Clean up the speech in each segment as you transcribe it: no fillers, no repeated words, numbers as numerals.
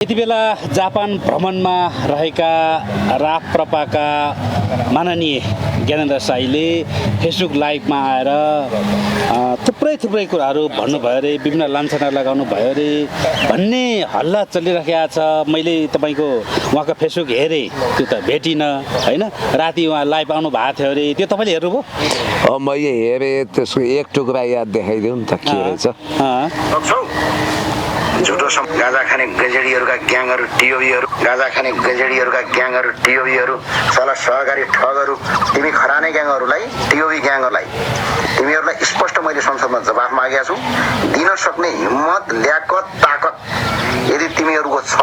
यति बेला जापान भ्रमणमा रहेका राप्रपाका माननीय ज्ञानेन्द्र साईले फेसबुक लाइभमा आएर थुप्रै कुराहरू भन्नुभयो अरे, विभिन्न लान्छना लगाउनु भयो अरे भन्ने हल्ला चलिरहेको छ। मैले तपाईँको उहाँको फेसबुक हेरेँ, त्यो त भेटिनँ होइन। राति उहाँ लाइभ आउनु भएको थियो अरे, त्यो तपाईँले हेर्नुभयो? मैले हेरेँ, त्यसको एक टुक्रा याद देखाइदिउँ नि त के रहेछ। झुटो गाँजा खाने गजेडीहरूका ग्याङहरू, टिओबीहरू, गाँजा खाने गजेडीहरूका ग्याङहरू, टिओबीहरू, साला सहकारी ठगहरू, तिमी खराने ग्याङहरूलाई, टिओबी ग्याङहरूलाई तिमीहरूलाई स्पष्ट मैले संसदमा जवाफ मागेका छु। दिन सक्ने हिम्मत, ल्याकत, ताकत यदि तिमीहरूको छ,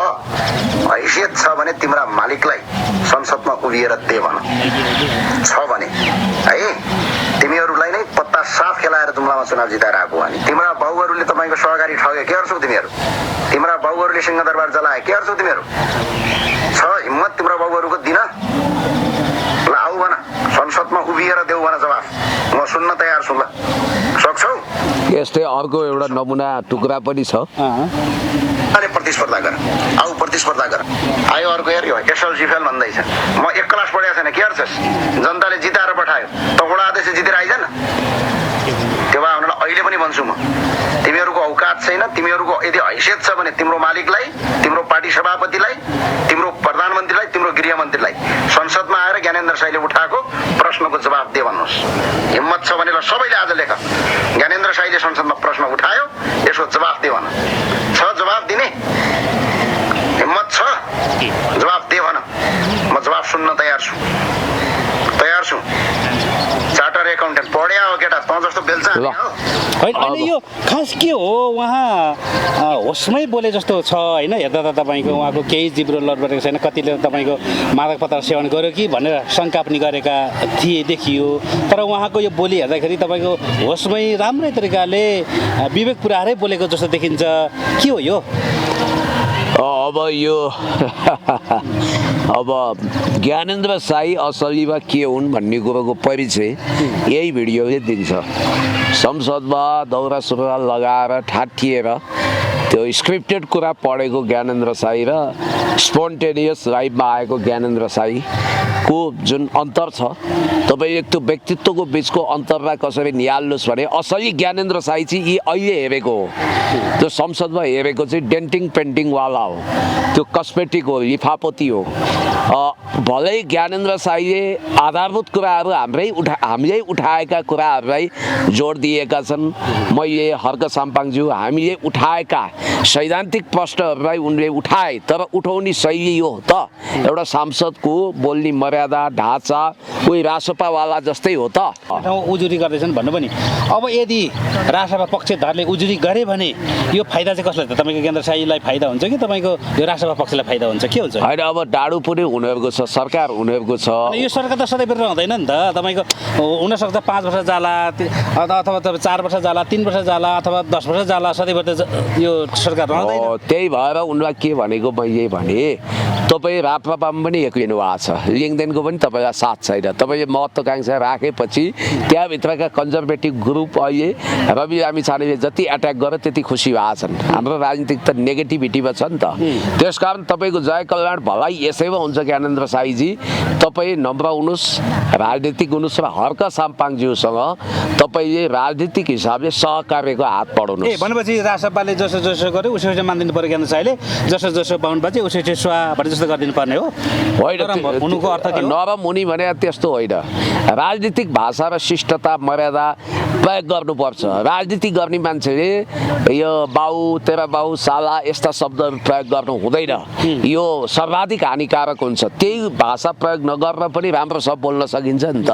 हैसियत छ भने तिम्रा मालिकलाई संसदमा उभिएर दे भन। छ भने है तिमीहरूलाई नै पत्ता साफ खेलाएर जुम्लामा चुनाव जिताएर आएको अनि तिम्रा बाउहरूले तपाईँको सहकारी ठगे, के गर्छौ तिमीहरू? तिम्रा बाउहरूले सिंहदरबार जलाए, के गर्छौ तिमीहरू? छ हिम्मत तिम्रा बाउहरूको दिन ल आऊ भन, संसदमा उभिएर देऊ भन जवाफ। म सुन्न तयार छु। ल सक्छौ? यस्तै अर्को एउटा नमुना टुक्रा पनि छ। अरे प्रतिस्पर्धा गर, आऊ प्रतिस्पर्धा गर। आयो अर्को हेर, यो एसएलजिफेल भन्दैछ म एक क्लास पढेको छैन, के गर्छस्? जनताले जिताएर पठायो त वडा अध्यक्ष जितेर आइज न। त्यो भए हुनलाई अहिले पनि भन्छु म, तिमीहरूको औकात छैन। तिमीहरूको यदि हैसियत छ भने तिम्रो मालिकलाई, तिम्रो पार्टी सभापतिलाई, तिम्रो प्रधानमन्त्रीलाई, तिम्रो गृहमन्त्रीलाई संसदमा आएर ज्ञानेन्द्र साईले उठाएको प्रश्नको जवाफ दे भन्नुहोस्। हिम्मत छ भने ल सबैले आज लेख, ज्ञानेन्द्र साईले संसदमा प्रश्न उठायो, यसको जवाफ दे भन। छ जवाफ दिने हिम्मत छ? जवाफ दे भन। म जवाफ सुन्न तयार छु। चार्टर एकाउन्टेन्ट पढ्या हो केटा, त जस्तो बेल्चा होइन। यो खास के हो, उहाँ होसमै बोले जस्तो छ होइन। हेर्दा त तपाईँको उहाँको केही जिब्रो लडबडेको छैन। कतिले तपाईँको मादक पदार्थ सेवन गर्यो कि भनेर शङ्का पनि गरेका देखियो। तर उहाँको यो बोली हेर्दाखेरि तपाईँको होसमै राम्रै तरिकाले विवेक पुऱ्याएरै बोलेको जस्तो देखिन्छ। के हो यो? अब यो अब ज्ञानेन्द्र साई असलीमा के हुन् भन्ने कुरोको परिचय यही भिडियोले दिन्छ। संसदमा दौरा सुरुवाल लगाएर ठाटिएर त्यो स्क्रिप्टेड कुरा पढेको ज्ञानेन्द्र साई र स्पोन्टेनियस लाइभमा आएको ज्ञानेन्द्र साईको जुन अन्तर छ, तपाईँ त्यो व्यक्तित्वको बिचको अन्तरलाई कसरी निहाल्नुहोस् भने असली ज्ञानेन्द्र साई चाहिँ यी अहिले हेरेको हो। त्यो संसदमा हेरेको चाहिँ डेन्टिङ पेन्टिङवाला हो, त्यो कस्मेटिक हो, लिफापोती हो। भलै ज्ञानेन्द्र साईले आधारभूत कुराहरू हामीले उठाएका कुराहरूलाई जोड दिएका छन्। मैले हर्क साम्पाङज्यू हामीले उठाएका सैद्धान्तिक प्रश्नहरूलाई उनले उठाए, तर उठाउने शैली हो त एउटा सांसदको बोल्ने मर्यादा ढाँचा कोही रासपावाला जस्तै हो त। उजुरी गर्दैछन् भन्नु पनि। अब यदि रासपा पक्षधरले उजुरी गरे भने यो फाइदा चाहिँ कसलाई त? तपाईँको ज्ञानेन्द्र साईलाई फाइदा हुन्छ कि तपाईँको यो रासपा पक्षलाई फाइदा हुन्छ? के हुन्छ? होइन, अब डाडु पनि उनीहरूको छ, सरकार उनीहरूको छ। यो सरकार त सधैँभरि रहँदैन नि त। तपाईँको हुनसक्छ 5 वर्ष जाला, अथवा 4 वर्ष जाला, 3 वर्ष जाला, अथवा 10 वर्ष जाला, सधैँभरि त यो सरकार रहँदैन। त्यही भएर उनलाई के भनेको मैले भने, तपाईँ राप्रपामा पनि एक्लिनु भएको छ, लिङ्गदेनको पनि तपाईँलाई साथ छैन। तपाईँले महत्त्वाकांक्षा राखेपछि त्यहाँभित्रका कन्जर्भेटिभ ग्रुप अहिले रवि लामिछानेले जति एट्याक गर्यो त्यति खुसी भएको छन्। हाम्रो राजनीतिक त नेगेटिभिटीमा छ नि त। त्यसकारण तपाईँको जय कल्याण भलाइ यसैमा हुन्छ। ज्ञानेन्द्र साईजी तपाईँ नम्र हुनुहोस्, राजनीतिक हुनुहोस् र हर्क साम्पाङज्यूसँग तपाईँले राजनीतिक हिसाबले सहकार्यको हात बढाउनुहोस्। भनेपछि रासपाले जसो जसो गर्यो उसो मानिदिनु पर्यो। ज्ञानेन्द्र साईले जसो जसो पाउनु पर्छ उसो स्वा भने जस्तो गरिदिनु पर्ने हो। होइन, हुनुको अर्थ के हो? नरम हुने भने त्यस्तो होइन। राजनीतिक भाषा र शिष्टता मर्यादा प्रयोग गर्नुपर्छ। राजनीति गर्ने मान्छेले यो बाउ तेरा बाउ साला यस्ता शब्दहरू प्रयोग गर्नु हुँदैन। यो सर्वाधिक हानिकारक हुन्छ। त्यही भाषा प्रयोग नगरेर पनि राम्रो सब बोल्न सकिन्छ नि त।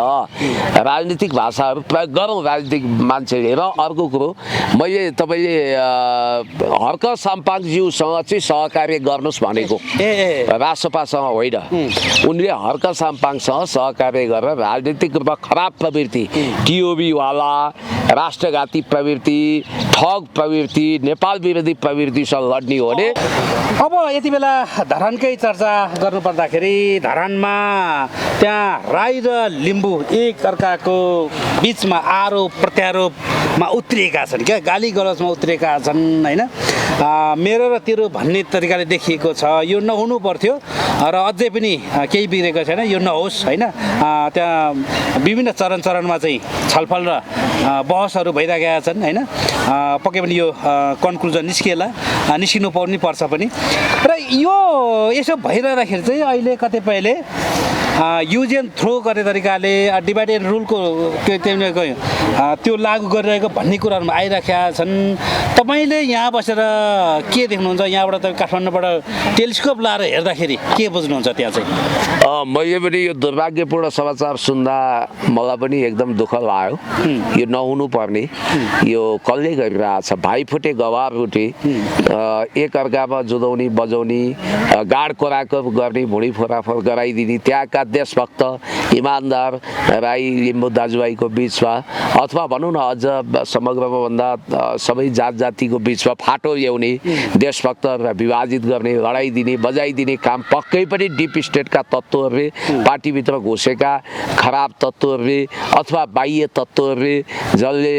राजनीतिक भाषाहरू प्रयोग गरौँ राजनीतिक मान्छेले। र अर्को कुरो, मैले तपाईँले हर्क साम्पाङज्यूसँग चाहिँ सहकार्य गर्नुहोस् भनेको, रासपासँग होइन। उनले हर्क साम्पाङसँग सहकार्य गरेर राजनीतिक रूपमा खराब प्रवृत्ति, टिओबीवाला, राष्ट्रघाती प्रवृत्ति, ठग प्रवृत्ति, नेपाल विरोधी प्रवृत्तिसँग लड्ने हो भने। अब यति बेला धरानकै चर्चा गर्नुपर्दाखेरि धरानमा त्यहाँ राई र लिम्बू एक अर्काको बिचमा आरोप प्रत्यारोप मा उत्रिएका छन् क्या, गाली गलौजमा उत्रिएका छन् होइन। मेरो र तेरो भन्ने तरिकाले देखिएको छ, यो नहुनु पर्थ्यो र अझै पनि केही बिग्रेको छैन, यो नहोस् होइन। त्यहाँ विभिन्न चरणमा चाहिँ छलफल र बहसहरू भइरहेका छन् होइन। पक्कै पनि यो कन्क्लुजन निस्किनु पर्ने पर्छ पनि। र यो यसो भइरहँदाखेरि चाहिँ अहिले कतिपयले युज एन्ड थ्रो गर्ने तरिकाले डिभाइड एन्ड रुलको त्यो लागू गरिरहेको भन्ने कुराहरूमा आइरहेका छन्। तपाईँले यहाँ बसेर के देख्नुहुन्छ? यहाँबाट तपाईँ काठमाडौँबाट टेलिस्कोप लाएर हेर्दाखेरि के बुझ्नुहुन्छ त्यहाँ चाहिँ? मैले पनि यो दुर्भाग्यपूर्ण समाचार सुन्दा मलाई पनि एकदम दुःख लाग्यो। यो नहुनु पर्ने, यो कसले गरिरहेछ? भाइ फुटे गवार फुटे, एक अर्कामा जुदाउने बजाउने, गाड कोराको गर्ने, भुँडी फोराफोर गराइदिने, त्यहाँका देशभक्त इमान्दार राई लिम्बू दाजुभाइको बिचमा अथवा भनौँ न अझ समग्रमा भन्दा सबै जात जातिको बिचमा फाटो ल्याउने, देशभक्तहरूलाई विभाजित गर्ने, लडाइदिने बजाइदिने काम पक्कै पनि डिप स्टेटका तत्त्वहरूले, पार्टीभित्र घुसेका खराब तत्त्वहरूले अथवा बाह्य तत्त्वहरूले जसले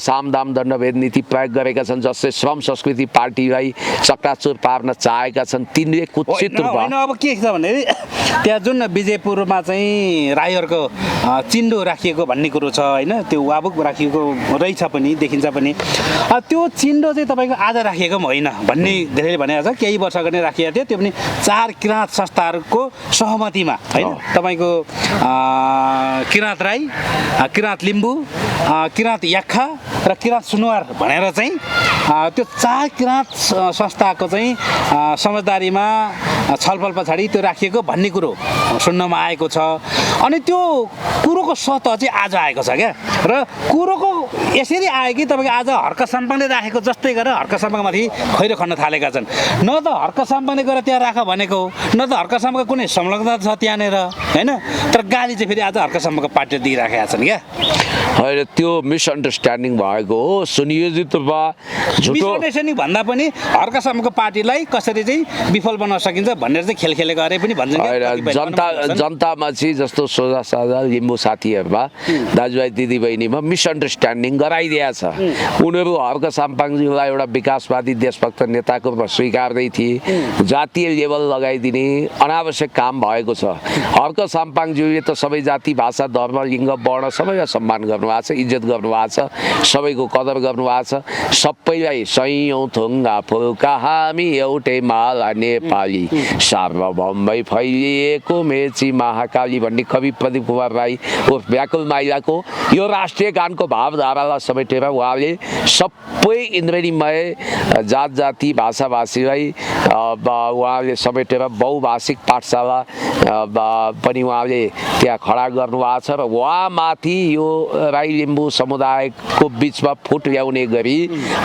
सामदाम दण्डभेद नीति प्रयोग गरेका छन्, जसले श्रम संस्कृति पार्टीलाई चक्राचुर पार्न चाहेका छन्, तिनले कुचित रूपमा। अब के छ भने त्यहाँ जुन विजयपुरमा चाहिँ राईहरूको चिन्डो राखिएको भन्ने कुरो छ होइन, त्यो वाबुक राखिएको रहेछ पनि, देखिन्छ पनि। त्यो चिन्डो चाहिँ तपाईँको आज राखिएको पनि होइन भन्ने धेरैले भनेको छ। केही वर्ष अगाडि राखिएको थियो, त्यो पनि 4 किराँत संस्थाहरूको सहमतिमा होइन। तपाईँको किराँत राई, किराँत लिम्बू, किराँत याक्खा र किराँत सुनुवार भनेर चाहिँ त्यो 4 किराँत संस्थाको चाहिँ समझदारीमा छलफल पछाडि त्यो राखिएको भन्ने कुरो सुन्नमा आएको छ। अनि त्यो कुरोको सतह चाहिँ आज आएको छ क्या। र कुरोको यसरी आयो कि तपाईँको आज हर्क साम्पाङले राखेको जस्तै गरेर हर्क साम्पाङमाथि खैरो खन्न थालेका छन्। न त हर्क साम्पाङले गएर त्यहाँ राख भनेको हो, न त हर्क साम्पाङको कुनै संलग्नता छ त्यहाँनिर होइन। तर गाली चाहिँ फेरि आज हर्क साम्पाङको पार्टीले दिइराखेका छन् क्या। होइन, त्यो मिसअन्डरस्ट्यान्डिङ भएको हो, सुनियोजित रूपमा झुटो। मिसअन्डरस्ट्यान्डिङ भन्दा पनि हर्क साम्पाङको पार्टीलाई कसरी चाहिँ विफल बनाउन सकिन्छ भनेर चाहिँ खेल गरे पनि भन्छन्। जनतामा चाहिँ जस्तो सोझा साझा लिम्बू साथीहरूमा, दाजुभाइ दिदीबहिनीमा मिसअन्डरस्ट्यान्डिङ गराइदिएको छ। उनीहरू हर्क साम्पाङजीलाई एउटा विकासवादी देशभक्त नेताको रूपमा स्वीकार्दै थिए, जातीय लेभल लगाइदिने अनावश्यक काम भएको छ। हर्क साम्पाङज्यूले त सबै जाति भाषा धर्म लिङ्ग वर्ण सबैलाई सम्मान गर्नुभएको छ, इज्जत गर्नुभएको छ, सबैको कदर गर्नुभएको छ। सबैलाई सयौँ थुङ्गा फुल्का हामी एउटै माला नेपाली, सार्वभौमै फैलिएको मेची महाकाली भन्ने कवि प्रदीप कुमार राई उर्फ व्याकुल माइलाको यो राष्ट्रिय गानको भावधारालाई समेटेर उहाँले सबै इन्द्रेणीमय जात जाति भाषा भाषीलाई उहाँले समेटेर बहुभाषिक पाठशाला पनि उहाँले त्यहाँ खडा गर्नुभएको छ। र उहाँमाथि यो राई लिम्बू समुदायको बिचमा फुट ल्याउने गरी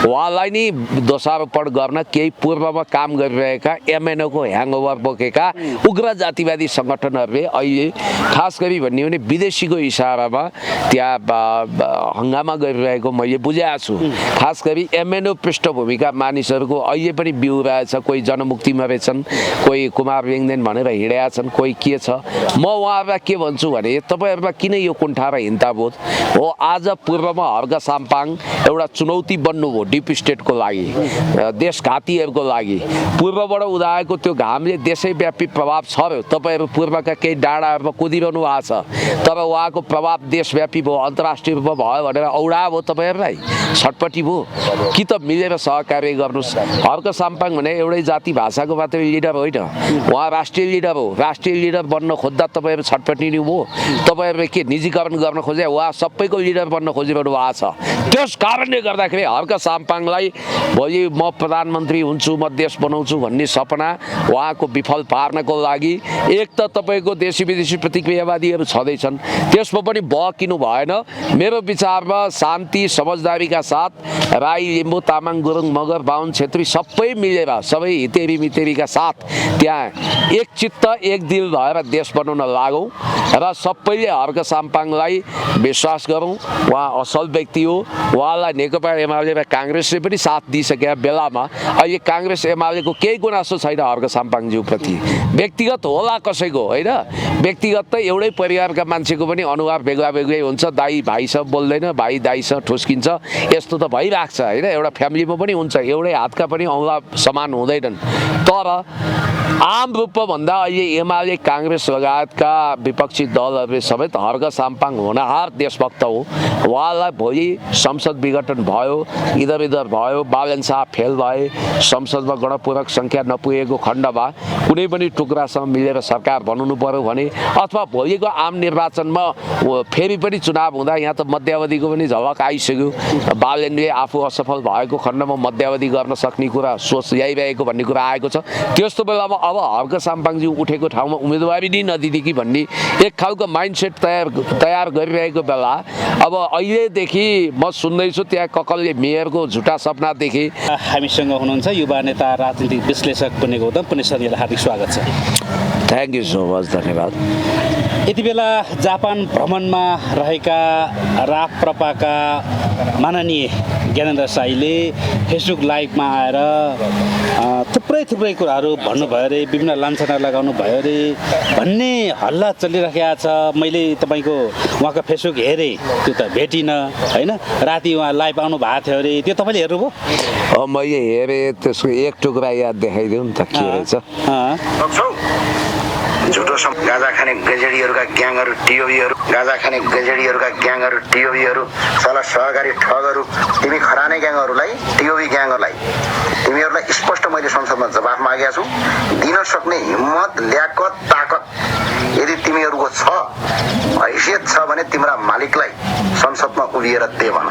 उहाँलाई नै दोषारोपण गर्न केही पूर्वमा काम गरिरहेका एमएनओको ह्याङओभर बोकेका उग्र जातिवादी सङ्गठनहरूले अहिले खास गरी भन्ने भने विदेशीको इसारामा त्यहाँ हङ्गामा गरिरहेको मैले बुझाएको छु। खास गरी एमएनओ पृष्ठभूमिका मानिसहरूको अहिले पनि बिउ रहेछ, कोही जनमुक्तिमा रहेछन्, कोही कुमार लेङदेन भनेर हिँडेका छन्, कोही के छ। म उहाँहरूलाई के भन्छु भने तपाईँहरूमा किन यो कुण्ठा र हिंताबोध हो? आज पूर्वमा हर्क साम्पाङ एउटा चुनौती बन्नुभयो डिप स्टेटको लागि, देशघातीहरूको लागि। पूर्वबाट उदाएको त्यो घामले देशैव्यापी प्रभाव छ र तपाईँहरू पूर्वका केही डाँडाहरूमा कुदिरहनु भएको छ, तर उहाँको प्रभाव देशव्यापी भयो, अन्तर्राष्ट्रिय रूपमा भयो भनेर औडा भयो तपाईँहरूलाई, छटपट्टि भयो कि त मिलेर सहकार्य गर्नुहोस्। हर्क साम्पाङ भने एउटै जाति भाषाको मात्रै लिडर होइन, उहाँ राष्ट्रिय लिडर हो। राष्ट्रिय लिडर बन्न खोज्दा तपाईँहरू छटपट्टि भयो। तपाईँहरूले के निजीकरण गर्न खोजे? उहाँ सबैको लिडर बन्न खोजिरहनु भएको छ। त्यस कारणले गर्दाखेरि हर्क साम्पाङलाई भोलि म प्रधानमन्त्री हुन्छु, म देश बनाउँछु भन्ने सपना उहाँको विफल पार्नको लागि एक त तपाईँको देशी विदेशी प्रतिक्रियावादीहरू छँदैछन्, त्यसमा पनि बकिनु भएन। मेरो विचारमा शान्ति समझदारीका साथ राई लिम्बू तामाङ गुरुङ मगर बाहुन छेत्री सबै मिलेर सबै हितेरी मितेरीका साथ त्यहाँ एक चित्त एक दिल भएर देश बनाउन लागौँ र सबैले हर्क साम्पाङलाई विश्वास गरौँ। उहाँ असल व्यक्ति हो, उहाँलाई नेकपा एमाले र काङ्ग्रेसले पनि साथ दिइसकेका बेलामा अहिले काङ्ग्रेस एमालेको केही गुनासो छैन हर्क साम्पाङज्यूप्रति। व्यक्तिगत होला कसैको होइन, व्यक्तिगत त एउटै परिवारका मान्छेको पनि अनुहार बेग्ला बेग्लै हुन्छ। दाई भाइ सब बोल्दैन, भाइ दाइछ ठुस्किन्छ यस्तो त भइरहेको छ होइन एउटा फ्यामिलीमा पनि हुन्छ एउटै हातका पनि औँला समान हुँदैनन् तर आम रूपमा भन्दा अहिले एमाले काङ्ग्रेस लगायतका विपक्षी दलहरूले समेत हर्क साम्पाङ होनहार देशभक्त हो उहाँलाई भोलि संसद विघटन भयो इधर उधर भयो बालन शाह फेल भए संसदमा गणपूरक सङ्ख्या नपुगेको खण्डमा कुनै पनि टुक्रासँग मिलेर सरकार बनाउनु पर्यो भने अथवा भोलिको आम निर्वाचनमा फेरि पनि चुनाव हुँदा यहाँ त मध्यावधिको पनि झलक आइसक्यो बालनले आफू असफल भएको खण्डमा मध्यावधि गर्न सक्ने कुरा सोच ल्याइरहेको भन्ने कुरा आएको छ त्यस्तो बेलामा अब हर्क साम्पाङज्यू उठेको ठाउँमा उम्मेदवारी नै नदिने कि भन्ने एक खालको माइन्डसेट तयार गरिरहेको बेला अब अहिलेदेखि म सुन्दैछु त्यहाँ ककलले मेयरको झुटा सपना देखे हामीसँग हुनुहुन्छ युवा नेता राजनीतिक विश्लेषक पुण्य गौतम पुण्य सरलाई हार्दिक स्वागत छ थ्याङ्क यू सो मच धन्यवाद यति बेला जापान भ्रमणमा रहेका राप्रपाका माननीय ज्ञानेन्द्र साईले फेसबुक लाइभमा आएर थुप्रै कुराहरू भन्नुभयो अरे विभिन्न लान्छना लगाउनु भयो अरे भन्ने हल्ला चलिरहेको छ मैले तपाईँको उहाँको फेसबुक हेरेँ त्यो त भेटिनँ होइन राति उहाँ लाइभ आउनु भएको थियो अरे त्यो तपाईँले हेर्नुभयो मैले हेरेँ त्यसको एक टुक्रा याद देखाइदिउँ नि त के रहेछ झुटो गाँजा खाने गजेडीहरूका ग्याङहरू टिओबीहरू गाँजा खाने गजेडीहरूका ग्याङहरू टिओबीहरू सला सहकारी ठगहरू तिमी खराने ग्याङहरूलाई टिओबी ग्याङहरूलाई तिमीहरूलाई स्पष्ट मैले संसदमा जवाफ मागेको छु दिन सक्ने हिम्मत ल्याकत ताकत यदि तिमीहरूको छ हैसियत छ भने तिम्रा मालिकलाई संसदमा उभिएर दे भन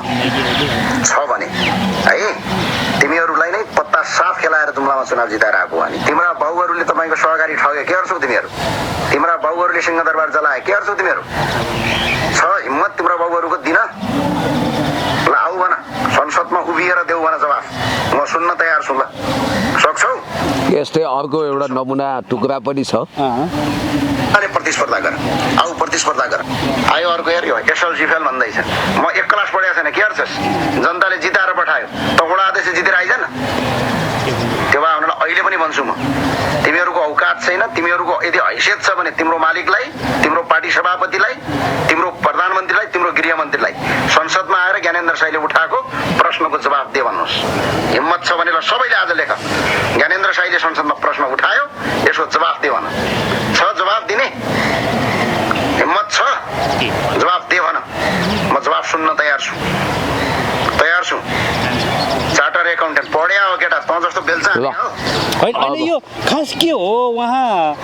छ भने है तिमीहरूलाई नै पत्ता साफ खेलाएर जुम्लामा चुनाव जिताएर आएको अनि तिम्रा बाउहरूले तपाईँको सहकारी ठगे के गर्छौ तिमीहरू तिम्रा बाउहरूले सिंहदरबार जलाए के गर्छौ तिमीहरू छ हिम्मत तिम्रो बाउहरूको दिन ल आऊ भन संसदमा उभिएर देऊ भन जवाफ म सुन्न तयार छु ल सक्छौ यस्तै अर्को एउटा नमुना टुक्रा पनि छ अरे प्रतिस्पर्धा गर आऊ प्रतिस्पर्धा गर आयो अर्को हेऱ्यो एसएलसी फेल भन्दैछ म एक क्लास पढेको छैन के गर्छस् जनताले जिताएर पठायो त वडा अध्यक्ष जितेर आइज न त्यो भए हुनलाई अहिले पनि भन्छु म तिमीहरूको औकात छैन तिमीहरूको यदि हैसियत छ भने तिम्रो मालिकलाई तिम्रो पार्टी सभापतिलाई तिम्रो प्रधानमन्त्रीलाई तिम्रो गृहमन्त्रीलाई संसदमा आएर ज्ञानेन्द्र साईले उठाएको प्रश्नको जवाफ दे भन्नुहोस् हिम्मत छ भने ल सबैले आज लेख ज्ञानेन्द्र साईले संसदमा प्रश्न उठायो यसको जवाफ दे भन छ जवाफ दिने हिम्मत छ जवाफ दे भन म जवाफ सुन्न तयार छु चार्टर एकाउन्टेन्ट पढ्या हो केटा त जस्तो बेल्छ होइन यो खास के हो उहाँ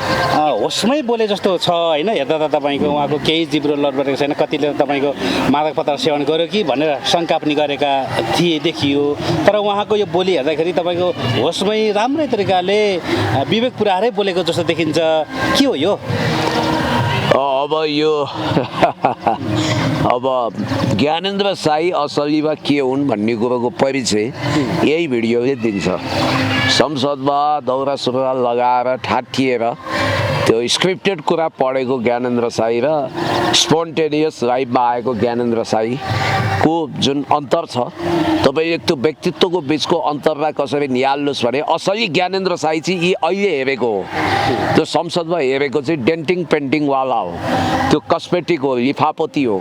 होसमै बोले जस्तो छ होइन हेर्दा त तपाईँको उहाँको केही जिब्रो लडबडेको छैन कतिले तपाईँको मादक पदार्थ सेवन गर्यो कि भनेर शङ्का पनि गरेका थिए देखियो तर उहाँको यो बोली हेर्दाखेरि तपाईँको होसमै राम्रै तरिकाले विवेक पुऱ्याएरै बोलेको जस्तो देखिन्छ के हो यो अब यो अब ज्ञानेन्द्र साई असलीमा के हुन् भन्ने कुरोको परिचय यही भिडियोले दिन्छ संसदमा दौरा सुरुवाल लगाएर ठाटिएर त्यो स्क्रिप्टेड कुरा पढेको ज्ञानेन्द्र साई र स्पोन्टेनियस लाइभमा आएको ज्ञानेन्द्र साईको जुन अन्तर छ तपाईँ त्यो व्यक्तित्वको बिचको अन्तरलाई कसरी निहाल्नुहोस् भने असली ज्ञानेन्द्र साई चाहिँ यी अहिले हेरेको हो त्यो संसदमा हेरेको चाहिँ डेन्टिङ पेन्टिङवाला हो त्यो कस्मेटिक हो लिफापोती हो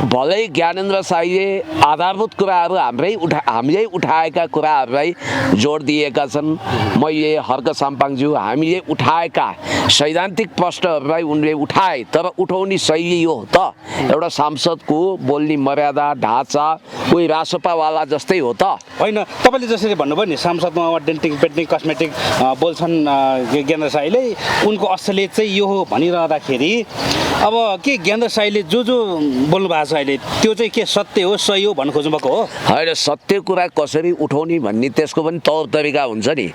भलै ज्ञानेन्द्र साईले आधारभूत कुराहरू हामीले उठाएका कुराहरूलाई जोड दिएका छन् मैले हर्क साम्पाङज्यू हामीले उठाएका सैद्धान्तिक प्रश्नहरूलाई उनले उठाए तर उठाउने शैली हो त एउटा सांसदको बोल्ने मर्यादा ढाँचा कोही रासोपावाला जस्तै हो त होइन तपाईँले जसरी भन्नुभयो नि सांसदमा डेन्टिङ पेन्टिङ कस्मेटिक बोल्छन् ज्ञानेन्द्र साईले उनको असलियत चाहिँ यो हो भनिरहँदाखेरि अब के ज्ञानेन्द्र साईले जो बोल्नु भएको छ अहिले त्यो चाहिँ के सत्य हो सही हो भन्नु खोज्नुभएको हो होइन सत्य कुरा कसरी उठाउने भन्ने त्यसको पनि तौर तरिका हुन्छ नि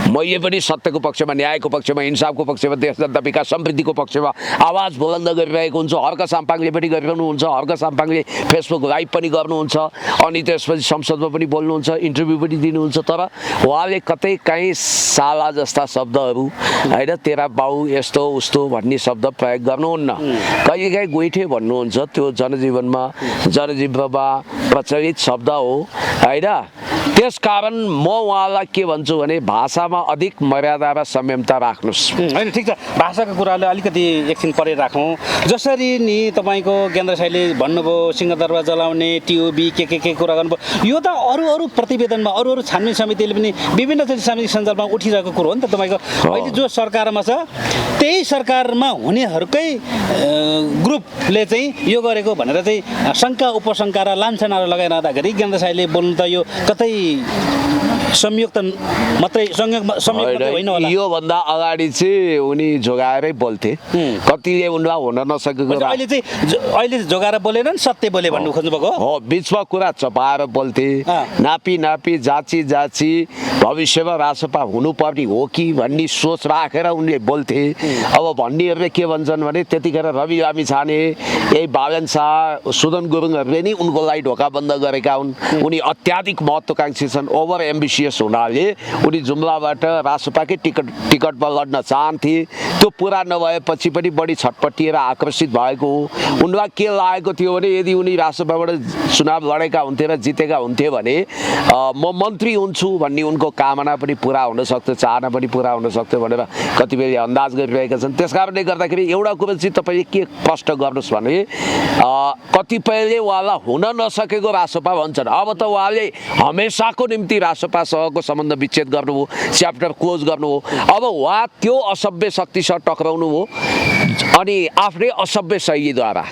मैले पनि सत्यको पक्षमा न्यायको पक्षमा इन्साफको पक्षमा देश जनता विकास समृद्धिको पक्षमा आवाज बुलन्द गरिरहेको हुन्छ हर्क साम्पाङले पनि गरिरहनुहुन्छ हर्क साम्पाङले फेसबुक लाइभ पनि गर्नुहुन्छ अनि त्यसपछि संसदमा पनि बोल्नुहुन्छ इन्टरभ्यू पनि दिनुहुन्छ तर उहाँले कतै काहीँ साला जस्ता शब्दहरू होइन तेरा बाउ यस्तो उस्तो भन्ने शब्द प्रयोग गर्नुहुन्न कहिलेकाहीँ गोइठे भन्नुहुन्छ त्यो जनजीवनमा प्रचलित शब्द हो होइन त्यसकारण म उहाँलाई के भन्छु भने भाषामा अधिक मर्यादा र संयमता राख्नुहोस्। होइन ठिक छ, भाषाको कुराले अलिकति एकछिन परे राखौँ। जसरी नि तपाईँको ज्ञानेन्द्र साईले भन्नुभयो सिंहदरबार जलाउने टिओबी के कुरा गर्नुभयो, यो त अरू प्रतिवेदनमा अरू छानबिन समितिले पनि विभिन्न सामाजिक सञ्जालमा उठिरहेको कुरो हो नि त। तपाईँको अहिले जो सरकारमा छ त्यही सरकारमा हुनेहरूकै ग्रुपले चाहिँ यो गरेको भनेर चाहिँ शङ्का उपशङ्का र लान्छनाहरू लगाइरहँदाखेरि ज्ञानेन्द्र साईले बोल्नु त यो कतै संयुक्त मात्रै होइन होला। योभन्दा अगाडि चाहिँ उनी जोगाएरै बोल्थे, कतिले उनलाई हुन नसकेको अहिले जोगाएर बोलेनन्, सत्य बोले भन्नु खोज्नुभएको हो। बिचमा कुरा चपाएर बोल्थे, नापी जाची भविष्यमा रासपा हुनुपर्ने हो कि भन्ने सोच राखेर उनले बोल्थे। अब भन्नेहरूले के भन्छन् भने त्यतिखेर रवि लामी छाने, यही बालन शाह, सुदन गुरुङहरूले नि उनको लागि ढोका बन्द गरेका हुन्। उनी अत्याधिक महत्त्वकांक्षी छन्, ओभर एम्बिसियस हुनाले उनी जुम्लाबाट रासपाकै टिकटमा लड्न चाहन्थे। त्यो पुरा नभएपछि पनि बढी छटपटिएर आकर्षित भएको हो। उनलाई के लागेको थियो भने यदि उनी रासपाबाट चुनाव लडेका हुन्थे र जितेका हुन्थे भने म मन्त्री हुन्छु भन्ने उनको कामना पनि पुरा हुन सक्थ्यो, चाहना पनि पुरा हुन सक्थ्यो भनेर कतिपय अन्दाज गरिरहेका छन्। त्यस कारणले गर्दाखेरि एउटा कुरो चाहिँ तपाईँले के प्रश्न गर्नुहोस् भने कतिपयले उहाँलाई हुन नसकेको रासपा भन्छन्। अब त उहाँले हमेसाको निम्ति रासपासँगको सम्बन्ध विच्छेद गर्नुभयो, च्याप्टर क्लोज गर्नुभयो। अब उहाँ त्यो असभ्य शक्तिसँग टक्राउनु हो अनि आफ्नै असभ्य शैलीद्वारा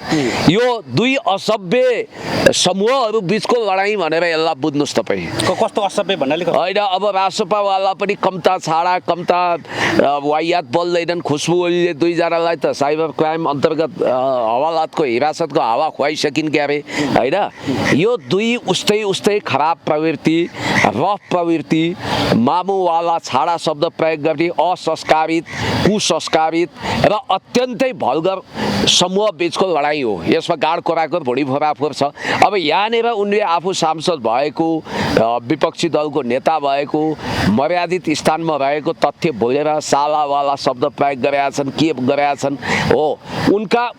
यो दुई असभ्य समूहहरू बिचको लडाइँ भनेर यसलाई बुझ्नुहोस् तपाईँ। कस्तो असभ्य भन्नाले होइन, अब रासपावाला पनि कम्ता छाडा कम्ता वाहियात बोल्दैनन्। खुसबु ओलीले दुईजनालाई त साइबर क्राइम अन्तर्गत हवालातको हिरासतको हावा खुवाइसकिन् क्यारे होइन। यो दुई उस्तै खराब प्रवृत्ति, रफ प्रवृत्ति, मामुवाला छाडा शब्द प्रयोग गर्ने असंस्कारित, कुसंस्कारित र अत्यन्तै भल्गर समूह बिचको लडाइँ हो। यसमा गाड कोराको भुँडी फोराफोर छ। अब यहाँनिर उनले आफू सांसद भएको, विपक्षी दलको नेता भएको, मर्यादित स्थानमा रहेको तथ्य भुलेर सालावाला शब्द प्रयोग गरेका छन्, के गरेका छन् हो।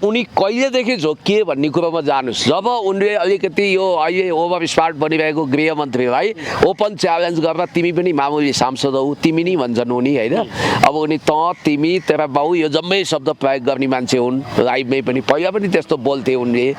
उनी कहिलेदेखि झोकिए भन्ने कुरोमा जानुहोस्। जब उनले अलिकति यो अहिले ओभर स्मार्ट बनिरहेको गृहमन्त्रीलाई ओपन च्यालेन्ज गरेर तिमी पनि मामुली सांसद हौ, तिमी नि भन्छन् उनी होइन। अब उनी तिमी तेरा बाउ यो जम्मै शब्द प्रयोग गर्ने मान्छे हुन्। लाइभमै पनि पहिला पनि त्यस्तो बोल्थे उनले।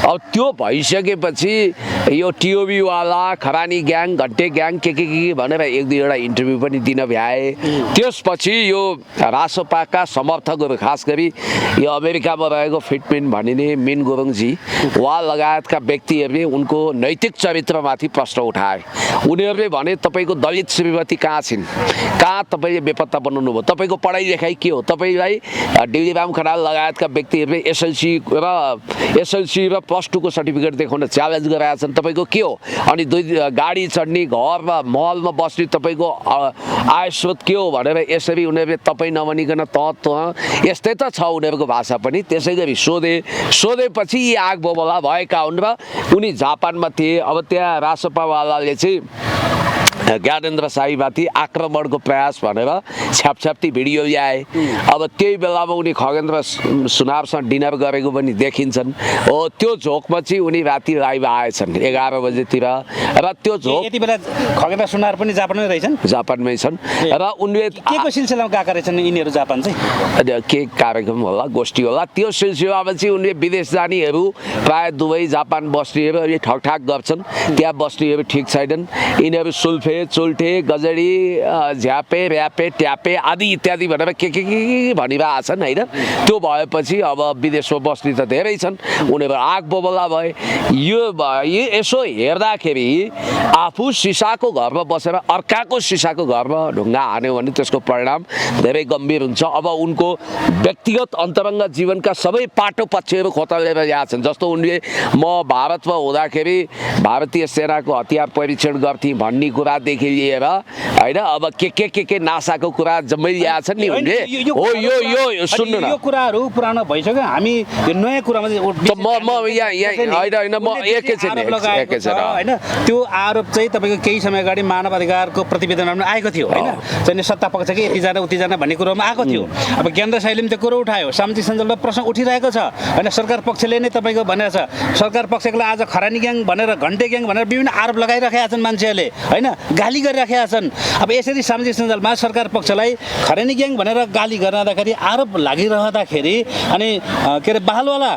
अब त्यो भइसकेपछि यो टिओबीवाला, खरानी ग्याङ, घन्टे ग्याङ के भनेर एक दुईवटा इन्टरभ्यू पनि दिन भ्याए। त्यसपछि यो रासपाका समर्थकहरू खास गरी यो अमेरिकामा रहेको फिटमिन भनिने मिन गुरुङजी उहाँ लगायतका व्यक्तिहरूले उनको नैतिक चरित्रमाथि प्रश्न उठाए। उनीहरूले भने तपाईँको दलित श्रीमती कहाँ छिन्, कहाँ तपाईँले बेपत्ता बनाउनु भयो, तपाईँको पढाइ लेखाइ के हो, तपाईँलाई डिलिराम खनाल लगायतका व्यक्तिहरूले एसएलसी र +2 को सर्टिफिकेट देखाउन च्यालेन्ज गराएका छन्, तपाईँको के हो। अनि दुई गाडी चढ्ने, घरमा महलमा बस्ने तपाईँको आय स्रोत के हो भनेर यसरी उनीहरूले तपाईँ नभनिकन यस्तै त छ उनीहरूको भाषा पनि। त्यसै गरी सोधेपछि यी आग बबला भएका हुन् र उनी जापानमा थिए। अब त्यहाँ रासपावालाले चाहिँ ज्ञानेन्द्र साईमाथि आक्रमणको प्रयास भनेर छ्यापछ्याप्ती भिडियो ल्याए। अब त्यही बेलामा उनी खगेन्द्र सुनारसँग डिनर गरेको पनि देखिन्छन् हो। त्यो झोकमा चाहिँ उनी राति लाइभ आएछन् 11 बजेतिर र त्यो झोक यति बेला खगेन्द्र सुनार पनि जापानमै रहेछन्, जापानमै छन् र उनले के को सिलसिलामा गएका रहेछन् यिनीहरू जापान चाहिँ, के कार्यक्रम होला, गोष्ठी होला। त्यो सिलसिलामा चाहिँ उनले विदेश जानेहरू प्रायः दुबई जापान बस्नेहरू अहिले ठकठाक गर्छन्। त्यहाँ बस्नेहरू ठिक छैनन्, यिनीहरू सुल्फे चुल्ठे गजडी झ्यापे र्यापे ट्यापे आदि इत्यादि भनेर के भनिरहेछन् होइन। त्यो भएपछि अब विदेशमा बस्ने त धेरै छन्, उनीहरू आग बबला भए। यो यसो हेर्दाखेरि आफू सिसाको घरमा बसेर अर्काको सिसाको घरमा ढुङ्गा हान्यो भने त्यसको परिणाम धेरै गम्भीर हुन्छ। अब उनको व्यक्तिगत अन्तरङ्ग जीवनका सबै पाटो पक्षहरू खोतलेर ल्याएका छन्। जस्तो उनले म भारतमा हुँदाखेरि भारतीय सेनाको हतियार परीक्षण गर्थेँ भन्ने कुरा देखि लिएर होइन अब के नासाको कुरा जम्मै ल्याएको छ नि उनले हो यो सुन्नु न यो कुराहरू पुरानो भइसक्यो हामी यो नयाँ कुरामा चाहिँ म होइन म एकैछिन होइन त्यो आरोप चाहिँ तपाईँको केही समय अगाडि मानव अधिकारको प्रतिवेदनमा पनि आएको थियो होइन चाहिँ सत्ता पक्षकै यतिजना उतिजना भन्ने कुरोमा आएको थियो अब ज्ञानेन्द्र साईले पनि त्यो कुरो उठायो सामाजिक सञ्जालमा प्रश्न उठिरहेको छ होइन सरकार पक्षले नै तपाईँको भनेको छ सरकार पक्षलाई आज खरानी ग्याङ भनेर घन्टे ग्याङ भनेर विभिन्न आरोप लगाइरहेका छन् मान्छेहरूले होइन गाली गरिरहेका छन् अब यसरी सामाजिक सञ्जालमा सरकार पक्षलाई खरानी ग्याङ भनेर गाली गर्दाखेरि आरोप लागिरहँदाखेरि अनि के अरे बालवाला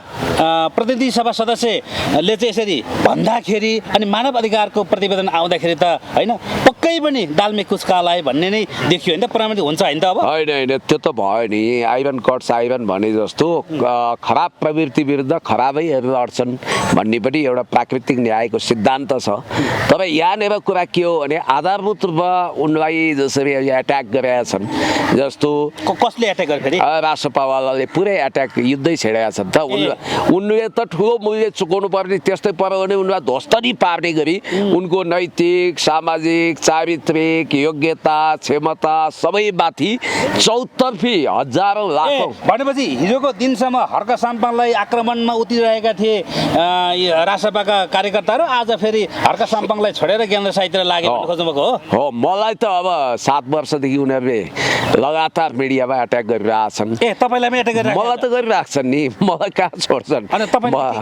प्रतिनिधि सभा सदस्यले चाहिँ यसरी भन्दाखेरि अनि मानव अधिकारको प्रतिवेदन आउँदाखेरि त होइन पक्कै पनि दालमे कुछ कालाए भन्ने नै देखियो होइन त प्रमाणित हुन्छ होइन त अब होइन त्यो त भयो नि आइरन कट्स आइरन भने जस्तो खराब प्रवृत्ति विरुद्ध खराबैहरू लड्छन् भन्ने पनि एउटा प्राकृतिक न्यायको सिद्धान्त छ तर यहाँनिर कुरा के हो भने आधारभूत रूपमा उनलाई जसरी एट्याक गरेका छन् जस्तो कसले एट्याक गरे फेरि राष्ट्रपावालाले पुरै एट्याक युद्धै छेडेका छन् त उनले त ठुलो मूल्य चुकाउनु पर्ने त्यस्तै पर्यो भने उनलाई ध्वस्त नि पार्ने गरी उनको नैतिक सामाजिक चारित्रिक योग्यता क्षमता सबै माथि चौतर्फी हजारौँ लाखौँ भनेपछि हिजोको दिनसम्म हर्क साम्पाङलाई आक्रमणमा उत्रिरहेका थिए राष्ट्रपाका कार्यकर्ताहरू आज फेरि हर्क साम्पाङलाई छोडेर ज्ञानेन्द्र साईतिर लागे खोज्नुभएको हो मलाई त अब 7 वर्षदेखि उनीहरूले लगातार मिडियामा एट्याक गरिरहेछन् तपाईँलाई पनि एट्याक गरिरहेको मलाई त गरिरहेछन् नि मलाई कहाँ छोड्छन्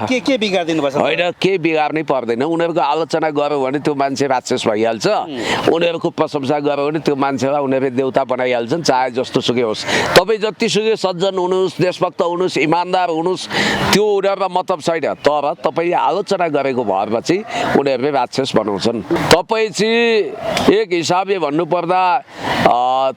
के बिगारिदिनु पर्छ होइन के बिगार्नै पर्दैन उनीहरूको आलोचना गर्यो भने त्यो मान्छे राक्षस भइहाल्छ उनीहरूको प्रशंसा गर्यो भने त्यो मान्छेलाई उनीहरूले देउता बनाइहाल्छन् चाहे जस्तो सुकै होस् तपाईँ जतिसुकै सज्जन हुनुहोस् देशभक्त हुनुहोस् इमान्दार हुनुहोस् त्यो उनीहरूलाई मतलब छैन तर तपाईँले आलोचना गरेको भरमा चाहिँ उनीहरूले राक्षस बनाउँछन् तपाईँ चाहिँ एक हिसाबले भन्नुपर्दा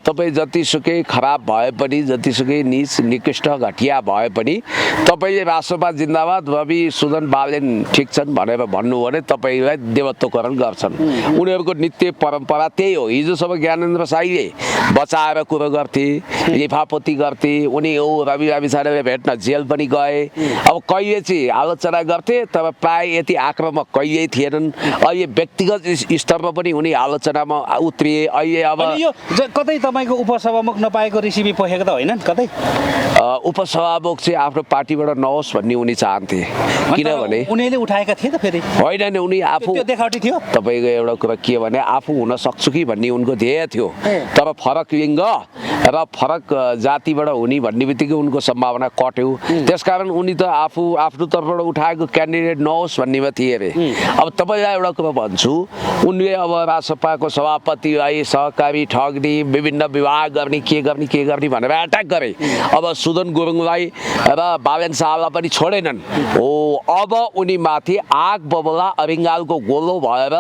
तपाईँ जतिसुकै खराब भए पनि जतिसुकै निच निकृष्ट घटिया भए पनि तपाईँले राष्ट्रपा जिन्दाबाद रवि सुदन बालेन ठिक छन् भनेर भन्नु भने तपाईँलाई देवत्वकरण गर्छन् उनीहरूको नित्य परम्परा त्यही हो हिजोसम्म ज्ञानेन्द्र साईले बचाएर कुरो गर्थे लिफापोती गर्थे उनी रवि लामिछानेले भेट्न जेल पनि गए अब कहिले चाहिँ आलोचना गर्थे तर प्राय यति आक्रामक कहिल्यै थिएनन् अहिले व्यक्तिगत स्तरमा पनि उनी आलोचनामा उत्रिए अहिले अब कतै तपाईँको उपसभामुख नपाएको रिसिभी पखेको त होइन कतै उपसभामुख चाहिँ आफ्नो पार्टीबाट नहोस् भन्ने उनी चाहन्थे किनभने उनीहरूले उठाएका थिए त फेरि होइन नि उनी आफू देखावटी थियो तपाईँको एउटा कुरा के भने आफू हुन सक्छु कि भन्ने उनको ध्येय थियो तर फरक लिङ्ग र फरक जातिबाट हुने भन्ने बित्तिकै उनको सम्भावना कट्यो त्यसकारण उनी त आफू आफ्नो तर्फबाट उठाएको क्यान्डिडेट नहोस् भन्नेमा थिए अरे अब तपाईँलाई एउटा कुरा भन्छु उनले अब राष्ट्रपाको सभापतिलाई सहकारी ठग्ने विभिन्न विवाह गर्ने के गर्ने भनेर एट्याक गरे अब सुदन गुरुङलाई र बालेन शाहलाई पनि छोडेनन् हो अब उनी माथि आग बबला अरिङ्गालको गोलो भएर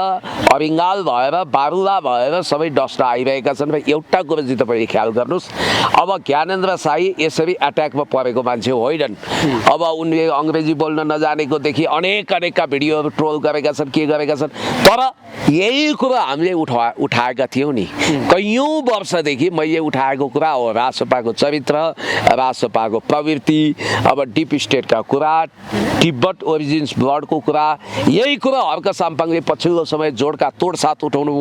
अरिङ्गाल भएर बारुला भएर सबै डस्न आइरहेका छन् र एउटा कुरो चाहिँ तपाईँले ख्याल गर्नुहोस् अब ज्ञानेन्द्र साई यसरी एट्याकमा परेको मान्छे होइनन् अब उनले अङ्ग्रेजी बोल्न नजानेकोदेखि अनेकका भिडियोहरू ट्रोल गरेका छन् के गरेका छन् तर यही कुरो हामीले उठाएका थियौँ नि कैयौँ वर्षदेखि मैले उठाएको कुरा हो राष्ट्रपाको चरित्र राष्ट्रपाको प्रवृत्ति अब डिप स्टेटका कुरा तिब्बत ओरिजिन्स ब्लडको कुरा यही कुरा हर्क साम्पाङले पछिल्लो समय जोडका तोडसात उठाउनु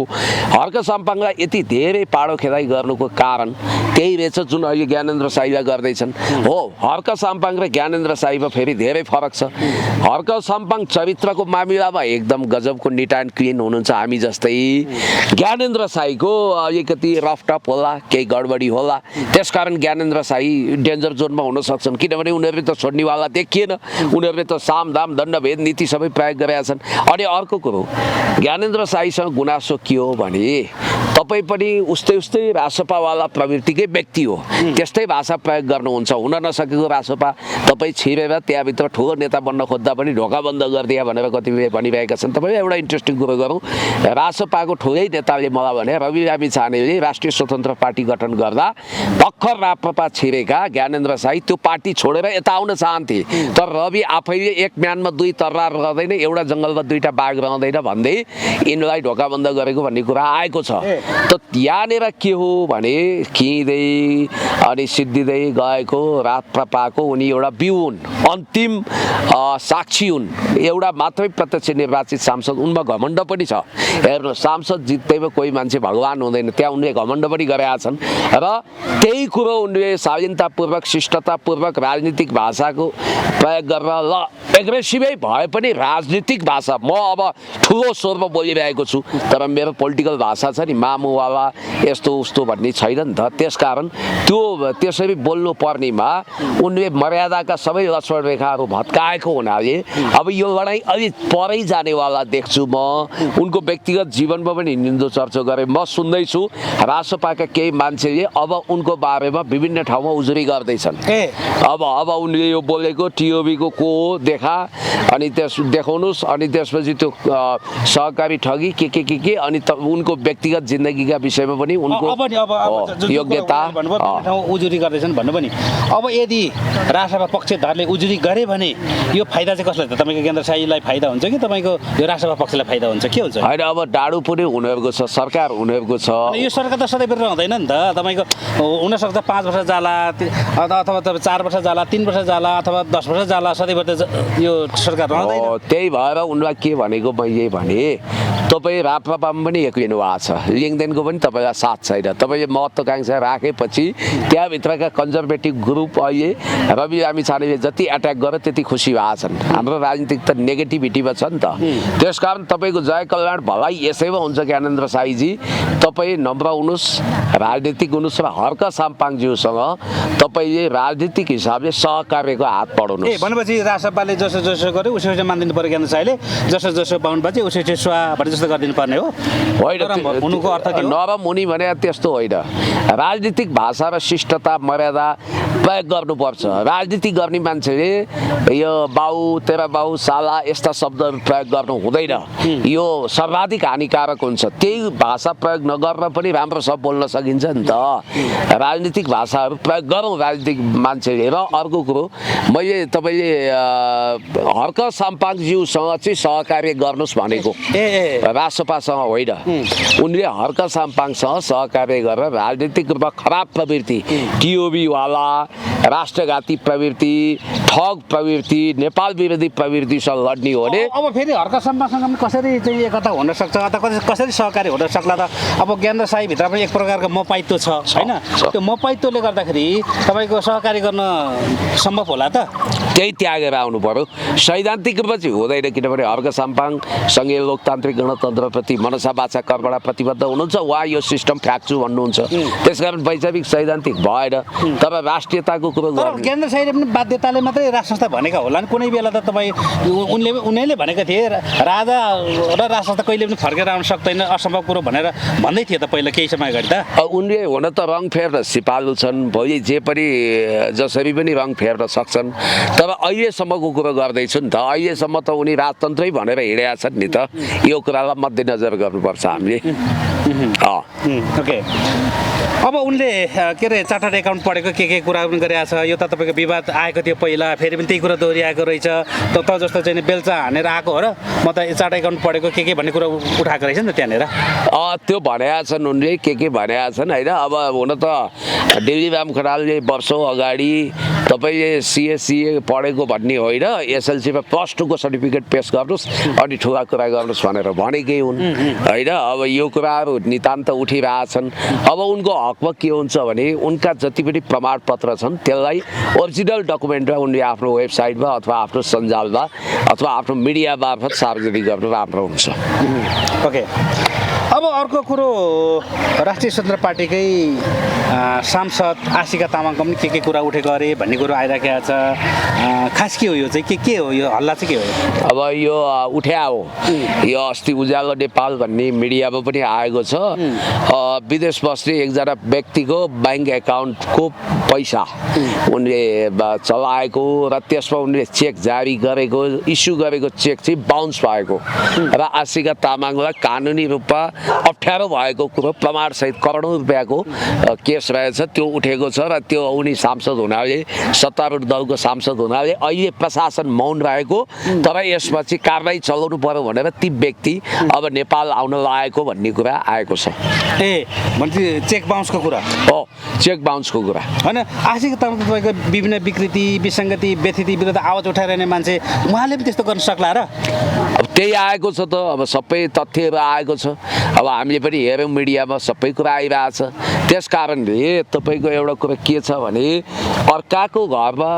हर्क साम्पाङलाई यति धेरै पाडो खेदाइ गर्नुको कारण त्यही रहेछ जुन अहिले ज्ञानेन्द्र साईलाई गर्दैछन् हो हर्क साम्पाङ र ज्ञानेन्द्र साईमा फेरि धेरै फरक छ हर्क साम्पाङ चरित्रको मामिलामा एकदम गजबको निट एन्ड क्लिन हुनुहुन्छ हामी जस्तै ज्ञानेन्द्र साईको अलिकति रफ टप होला केही गडबडी होला त्यसकारण ज्ञानेन्द्र साई डेन्जर जोनमा हुन सक्छन् किनभने उनीहरूले त छोड्नेवाला देखिएन उनीहरूले त साम दाम दण्डभेद नीति सबै प्रयोग गरेका छन् अनि अर्को कुरो ज्ञानेन्द्र साईसँग गुनासो के हो भने तपाईँ पनि उस्तै राष्ट्रपावाला प्रवृत्तिकै व्यक्ति हो त्यस्तै भाषा प्रयोग गर्नुहुन्छ हुन नसकेको राष्ट्रपा तपाईँ छिरेर त्यहाँभित्र ठुलो नेता बन्न खोज्दा पनि ढोका बन्द गरिदिए भनेर कतिपय भनिरहेका छन् तपाईँ एउटा इन्ट्रेस्टिङ कुरो गरौँ राष्ट्रपाको ठुलै नेताले मलाई भने रवि लामिछानेले राष्ट्रिय स्वतन्त्र पार्टी गठन गर्दा भर्खर राप्रपा छिरेका ज्ञानेन्द्र साई त्यो पार्टी छोडेर यता आउन चाहन्थे तर रवि आफैले एक म्यानमा दुई तरवार रहँदैन एउटा जङ्गलमा दुईटा बाघ रहँदैन भन्दै यिनलाई ढोका बन्द गरेको भन्ने कुरा आएको छ त यहाँनिर के हो भने खिँदै अनि सिद्धिँदै गएको राप्रपाको उनी एउटा बिउ हुन्, अन्तिम साक्षी हुन्, एउटा मात्रै प्रत्यक्ष निर्वाचित सांसद। उनमा घमण्ड पनि छ। हेर्नु, सांसद जित्दैमा कोही मान्छे भगवान हुँदैन, त्यहाँ उनले घमण्ड पनि गरेका छन् र त्यही कुरो उनले शालीनतापूर्वक शिष्टतापूर्वक राजनीतिक भाषाको प्रयोग गरेर ल एग्रेसिभै भए पनि राजनीतिक भाषा म अब ठुलो स्वरमा बोलिरहेको छु, तर मेरो पोलिटिकल भाषा छ नि मामुवाला यस्तो उस्तो भन्ने छैन नि त। त्यसकारण त्यो त्यसरी बोल्नु पर्नेमा उनले मर्यादाका सबै लक्ष्मण रेखाहरू भत्काएको हुनाले अब यो लडाइँ अलि परै जानेवाला देख्छु म। उनको व्यक्तिगत जीवनमा पनि निन्दो चर्चा गरे म सुन्दैछु। रासपाका केही मान्छेले अब उनको बारेमा विभिन्न ठाउँमा उजुरी गर्दैछन्। अब उनले यो बोलेको टिओबीको को हो देखा अनि त्यस देखाउनुहोस्, अनि त्यसपछि त्यो सहकारी ठगी के अनि उनको व्यक्तिगत जिन्दगीका विषयमा पनि उनको योग्यता उजुरी गर्दैछन् भन्नु पनि। अब यदि रासपा पक्षधरले उजुरी गरे भने यो फाइदा चाहिँ कसलाई त? तपाईँको केन्द्र शाहीलाई फाइदा हुन्छ कि तपाईँको यो रासपा पक्षलाई फाइदा हुन्छ, के हुन्छ? होइन, अब डाडु पनि उनीहरूको छ, सरकार उनीहरूको छ। यो सरकार त सधैँ रहँदैन नि त। तपाईँको हुनसक्छ 5 वर्ष जाला अथवा 4 वर्ष जाला, 3 वर्ष जाला अथवा 10 वर्ष जाला, सधैँभरि त यो सरकार रहँदैन। त्यही भएर उनलाई के भनेको म यही भने, तपाईँ राप्रपामा पनि एक्लिनु भएको छ, लिङ्गदेनको पनि तपाईँलाई साथ छैन। तपाईँले महत्त्वाकांक्षा राखेपछि त्यहाँभित्रका कन्जर्भेटिभ ग्रुप अहिले रवि लामिछानेले जति एट्याक गर्यो त्यति खुसी भएको छन्। हाम्रो राजनीतिक त नेगेटिभिटीमा छ नि त। त्यसकारण तपाईँको जय कल्याण भलाइ यसैमा हुन्छ ज्ञानेन्द्र साईजी। तपाईँ नम्र हुनुहोस्, राजनीतिक हुनुहोस् र हर्क साम्पाङज्यूसँग तपाईँले राजनीतिक हिसाबले सहकार्यको हात बढाउनुहोस्। भनेपछि रासपाले जसो जसो गर्यो उसो उसो मानिदिनु पर्यो ज्ञानेन्द्र साईले, जसो जसो बाहुन बाजे उसो उसो स्वा भने जस्तो गरिदिनु पर्ने हो। होइन, हुनुको अर्थ के हो? नरम हुने भने त्यस्तो होइन। राजनीतिक भाषा र शिष्टता मर्यादा प्रयोग गर्नुपर्छ। राजनीति गर्ने मान्छेले यो बाउ तेरा बाउ साला यस्ता शब्दहरू प्रयोग गर्नु हुँदैन, यो सर्वाधिक हानिकारक हुन्छ। त्यही भाषा प्रयोग नगरेर पनि राम्रो सब बोल्न सकिन्छ नि त। राजनीतिक भाषाहरू प्रयोग गरौँ राजनीतिक मान्छेले। र अर्को कुरो, मैले तपाईँले हर्क साम्पाङज्यूसँग चाहिँ सहकार्य गर्नुहोस् भनेको, रासपासँग होइन। उनले हर्क साम्पाङसँग सहकार्य गरेर राजनीतिक रूपमा खराब प्रवृत्ति, टिओबीवाला राष्ट्रघाती प्रवृत्ति, ठग प्रवृत्ति, नेपाल विरोधी प्रवृत्तिसँग लड्ने हो भने अब फेरि हर्क साम्पाङसँग पनि कसरी चाहिँ एकता हुनसक्छ अथवा कसरी सहकार्य हुन सक्ला त? अब ज्ञानेन्द्र साईभित्र पनि एक प्रकारको मपाइत्व छ होइन? त्यो मपाइत्वले गर्दाखेरि तपाईँको सहकार्य गर्न सम्भव होला त? त्यही त्यागेर आउनु पर्यो। सैद्धान्तिक रूपमा चाहिँ हुँदैन, किनभने हर्क साम्पाङ सङ्घीय लोकतान्त्रिक गणतन्त्रप्रति मनसा बाचा कर्मणा प्रतिबद्ध हुनुहुन्छ। उहाँ यो सिस्टम फ्याक्छु भन्नुहुन्छ। त्यसकारण वैचारिक सैद्धान्तिक भएन, तर राष्ट्रियताको कुरो गर्नु। ज्ञानेन्द्र साईले पनि बाध्यताले मात्रै राजसंस्था भनेका होला नि। कुनै बेला त तपाईँ उनीहरूले भनेका थिए राजा र राजसंस्था कहिले पनि फर्केर आउन सक्दैन, असम्भव कुरो भनेर भन्दै थिए त पहिला केही समय अगाडि त। उनले हुन त रङ फेर्न सिपालु छन्, भोलि जे पनि जसरी पनि रङ फेर्न सक्छन्, तर अहिलेसम्मको कुरो गर्दैछु नि त। अहिलेसम्म त उनी राजतन्त्रै भनेर हिँडेका छन् नि त। यो कुरालाई मध्यनजर गर्नुपर्छ हामीले। ओके, अब उनले के अरे चार्टर्ड एकाउन्ट पढेको के कुरा पनि गरेको छ। यो त तपाईँको विवाद आएको थियो पहिला, फेरि पनि त्यही कुरा दोहोऱ्याएको रहेछ। त जस्तो चाहिँ बेल्चा हानेर आएको हो र म त चार्टर्ड एकाउन्ट पढेको के भन्ने कुरा उठाएको रहेछ नि त त्यहाँनिर। त्यो भनेका छन् उनले, के भनेका छन् होइन। अब हुन त डेली राम खनालले वर्षौँ अगाडि तपाईँले सिएससिए पढेको भन्ने होइन, एसएलसीमा +2 को सर्टिफिकेट पेस गर्नुहोस् अनि ठुला कुरा गर्नुहोस् भनेर भनेकै हुन् होइन। अब यो कुराहरू नितान्त उठिरहेछन्। अब उनको हकमा के हुन्छ भने उनका जति पनि प्रमाणपत्र छन् त्यसलाई ओरिजिनल डकुमेन्टमा उनले आफ्नो वेबसाइटमा अथवा आफ्नो सञ्जालमा अथवा आफ्नो मिडिया मार्फत सार्वजनिक गर्नु राम्रो हुन्छ। ओके, अब अर्को कुरो, राष्ट्रिय स्वतन्त्र पार्टीकै सांसद आशिका तामाङको पनि के कुरा उठेको अरे भन्ने कुरो आइराखेको छ। खास के हो यो चाहिँ, के हो यो हल्ला चाहिँ के हो? अब यो उठ्या हो, यो अस्ति उज्यालो नेपाल भन्ने मिडियामा पनि आएको छ। विदेश बस्ने एकजना व्यक्तिको ब्याङ्क एकाउन्टको पैसा उनले चलाएको र त्यसमा उनले चेक जारी गरेको, इस्यु गरेको चेक चाहिँ बााउन्स भएको र आशिका तामाङलाई कानुनी रूपमा अप्ठ्यारो भएको कुरो प्रमाणसहित करोडौँ रुपियाँको केस रहेछ त्यो उठेको छ र त्यो उनी सांसद हुनाले सत्तारूढ दलको सांसद हुनाले अहिले प्रशासन मौन रहेको तर यसपछि कारबाही चलाउनु पर्यो भनेर ती व्यक्ति अब नेपाल आउन लागेको भन्ने कुरा आएको छ। भनेपछि चेक बााउन्सको कुरा हो, चेक बााउन्सको कुरा होइन। आशिक तपाईँको विभिन्न विकृति विसङ्गति व्यथिति विरुद्ध आवाज उठाइरहने मान्छे उहाँले पनि त्यस्तो गर्न सक्ला र? अब त्यही आएको छ त, अब सबै तथ्यहरू आएको छ। अब हामीले पनि हेऱ्यौँ मिडियामा सबै कुरा आइरहेछ। त्यस कारणले तपाईँको एउटा कुरा के छ भने अर्काको घरमा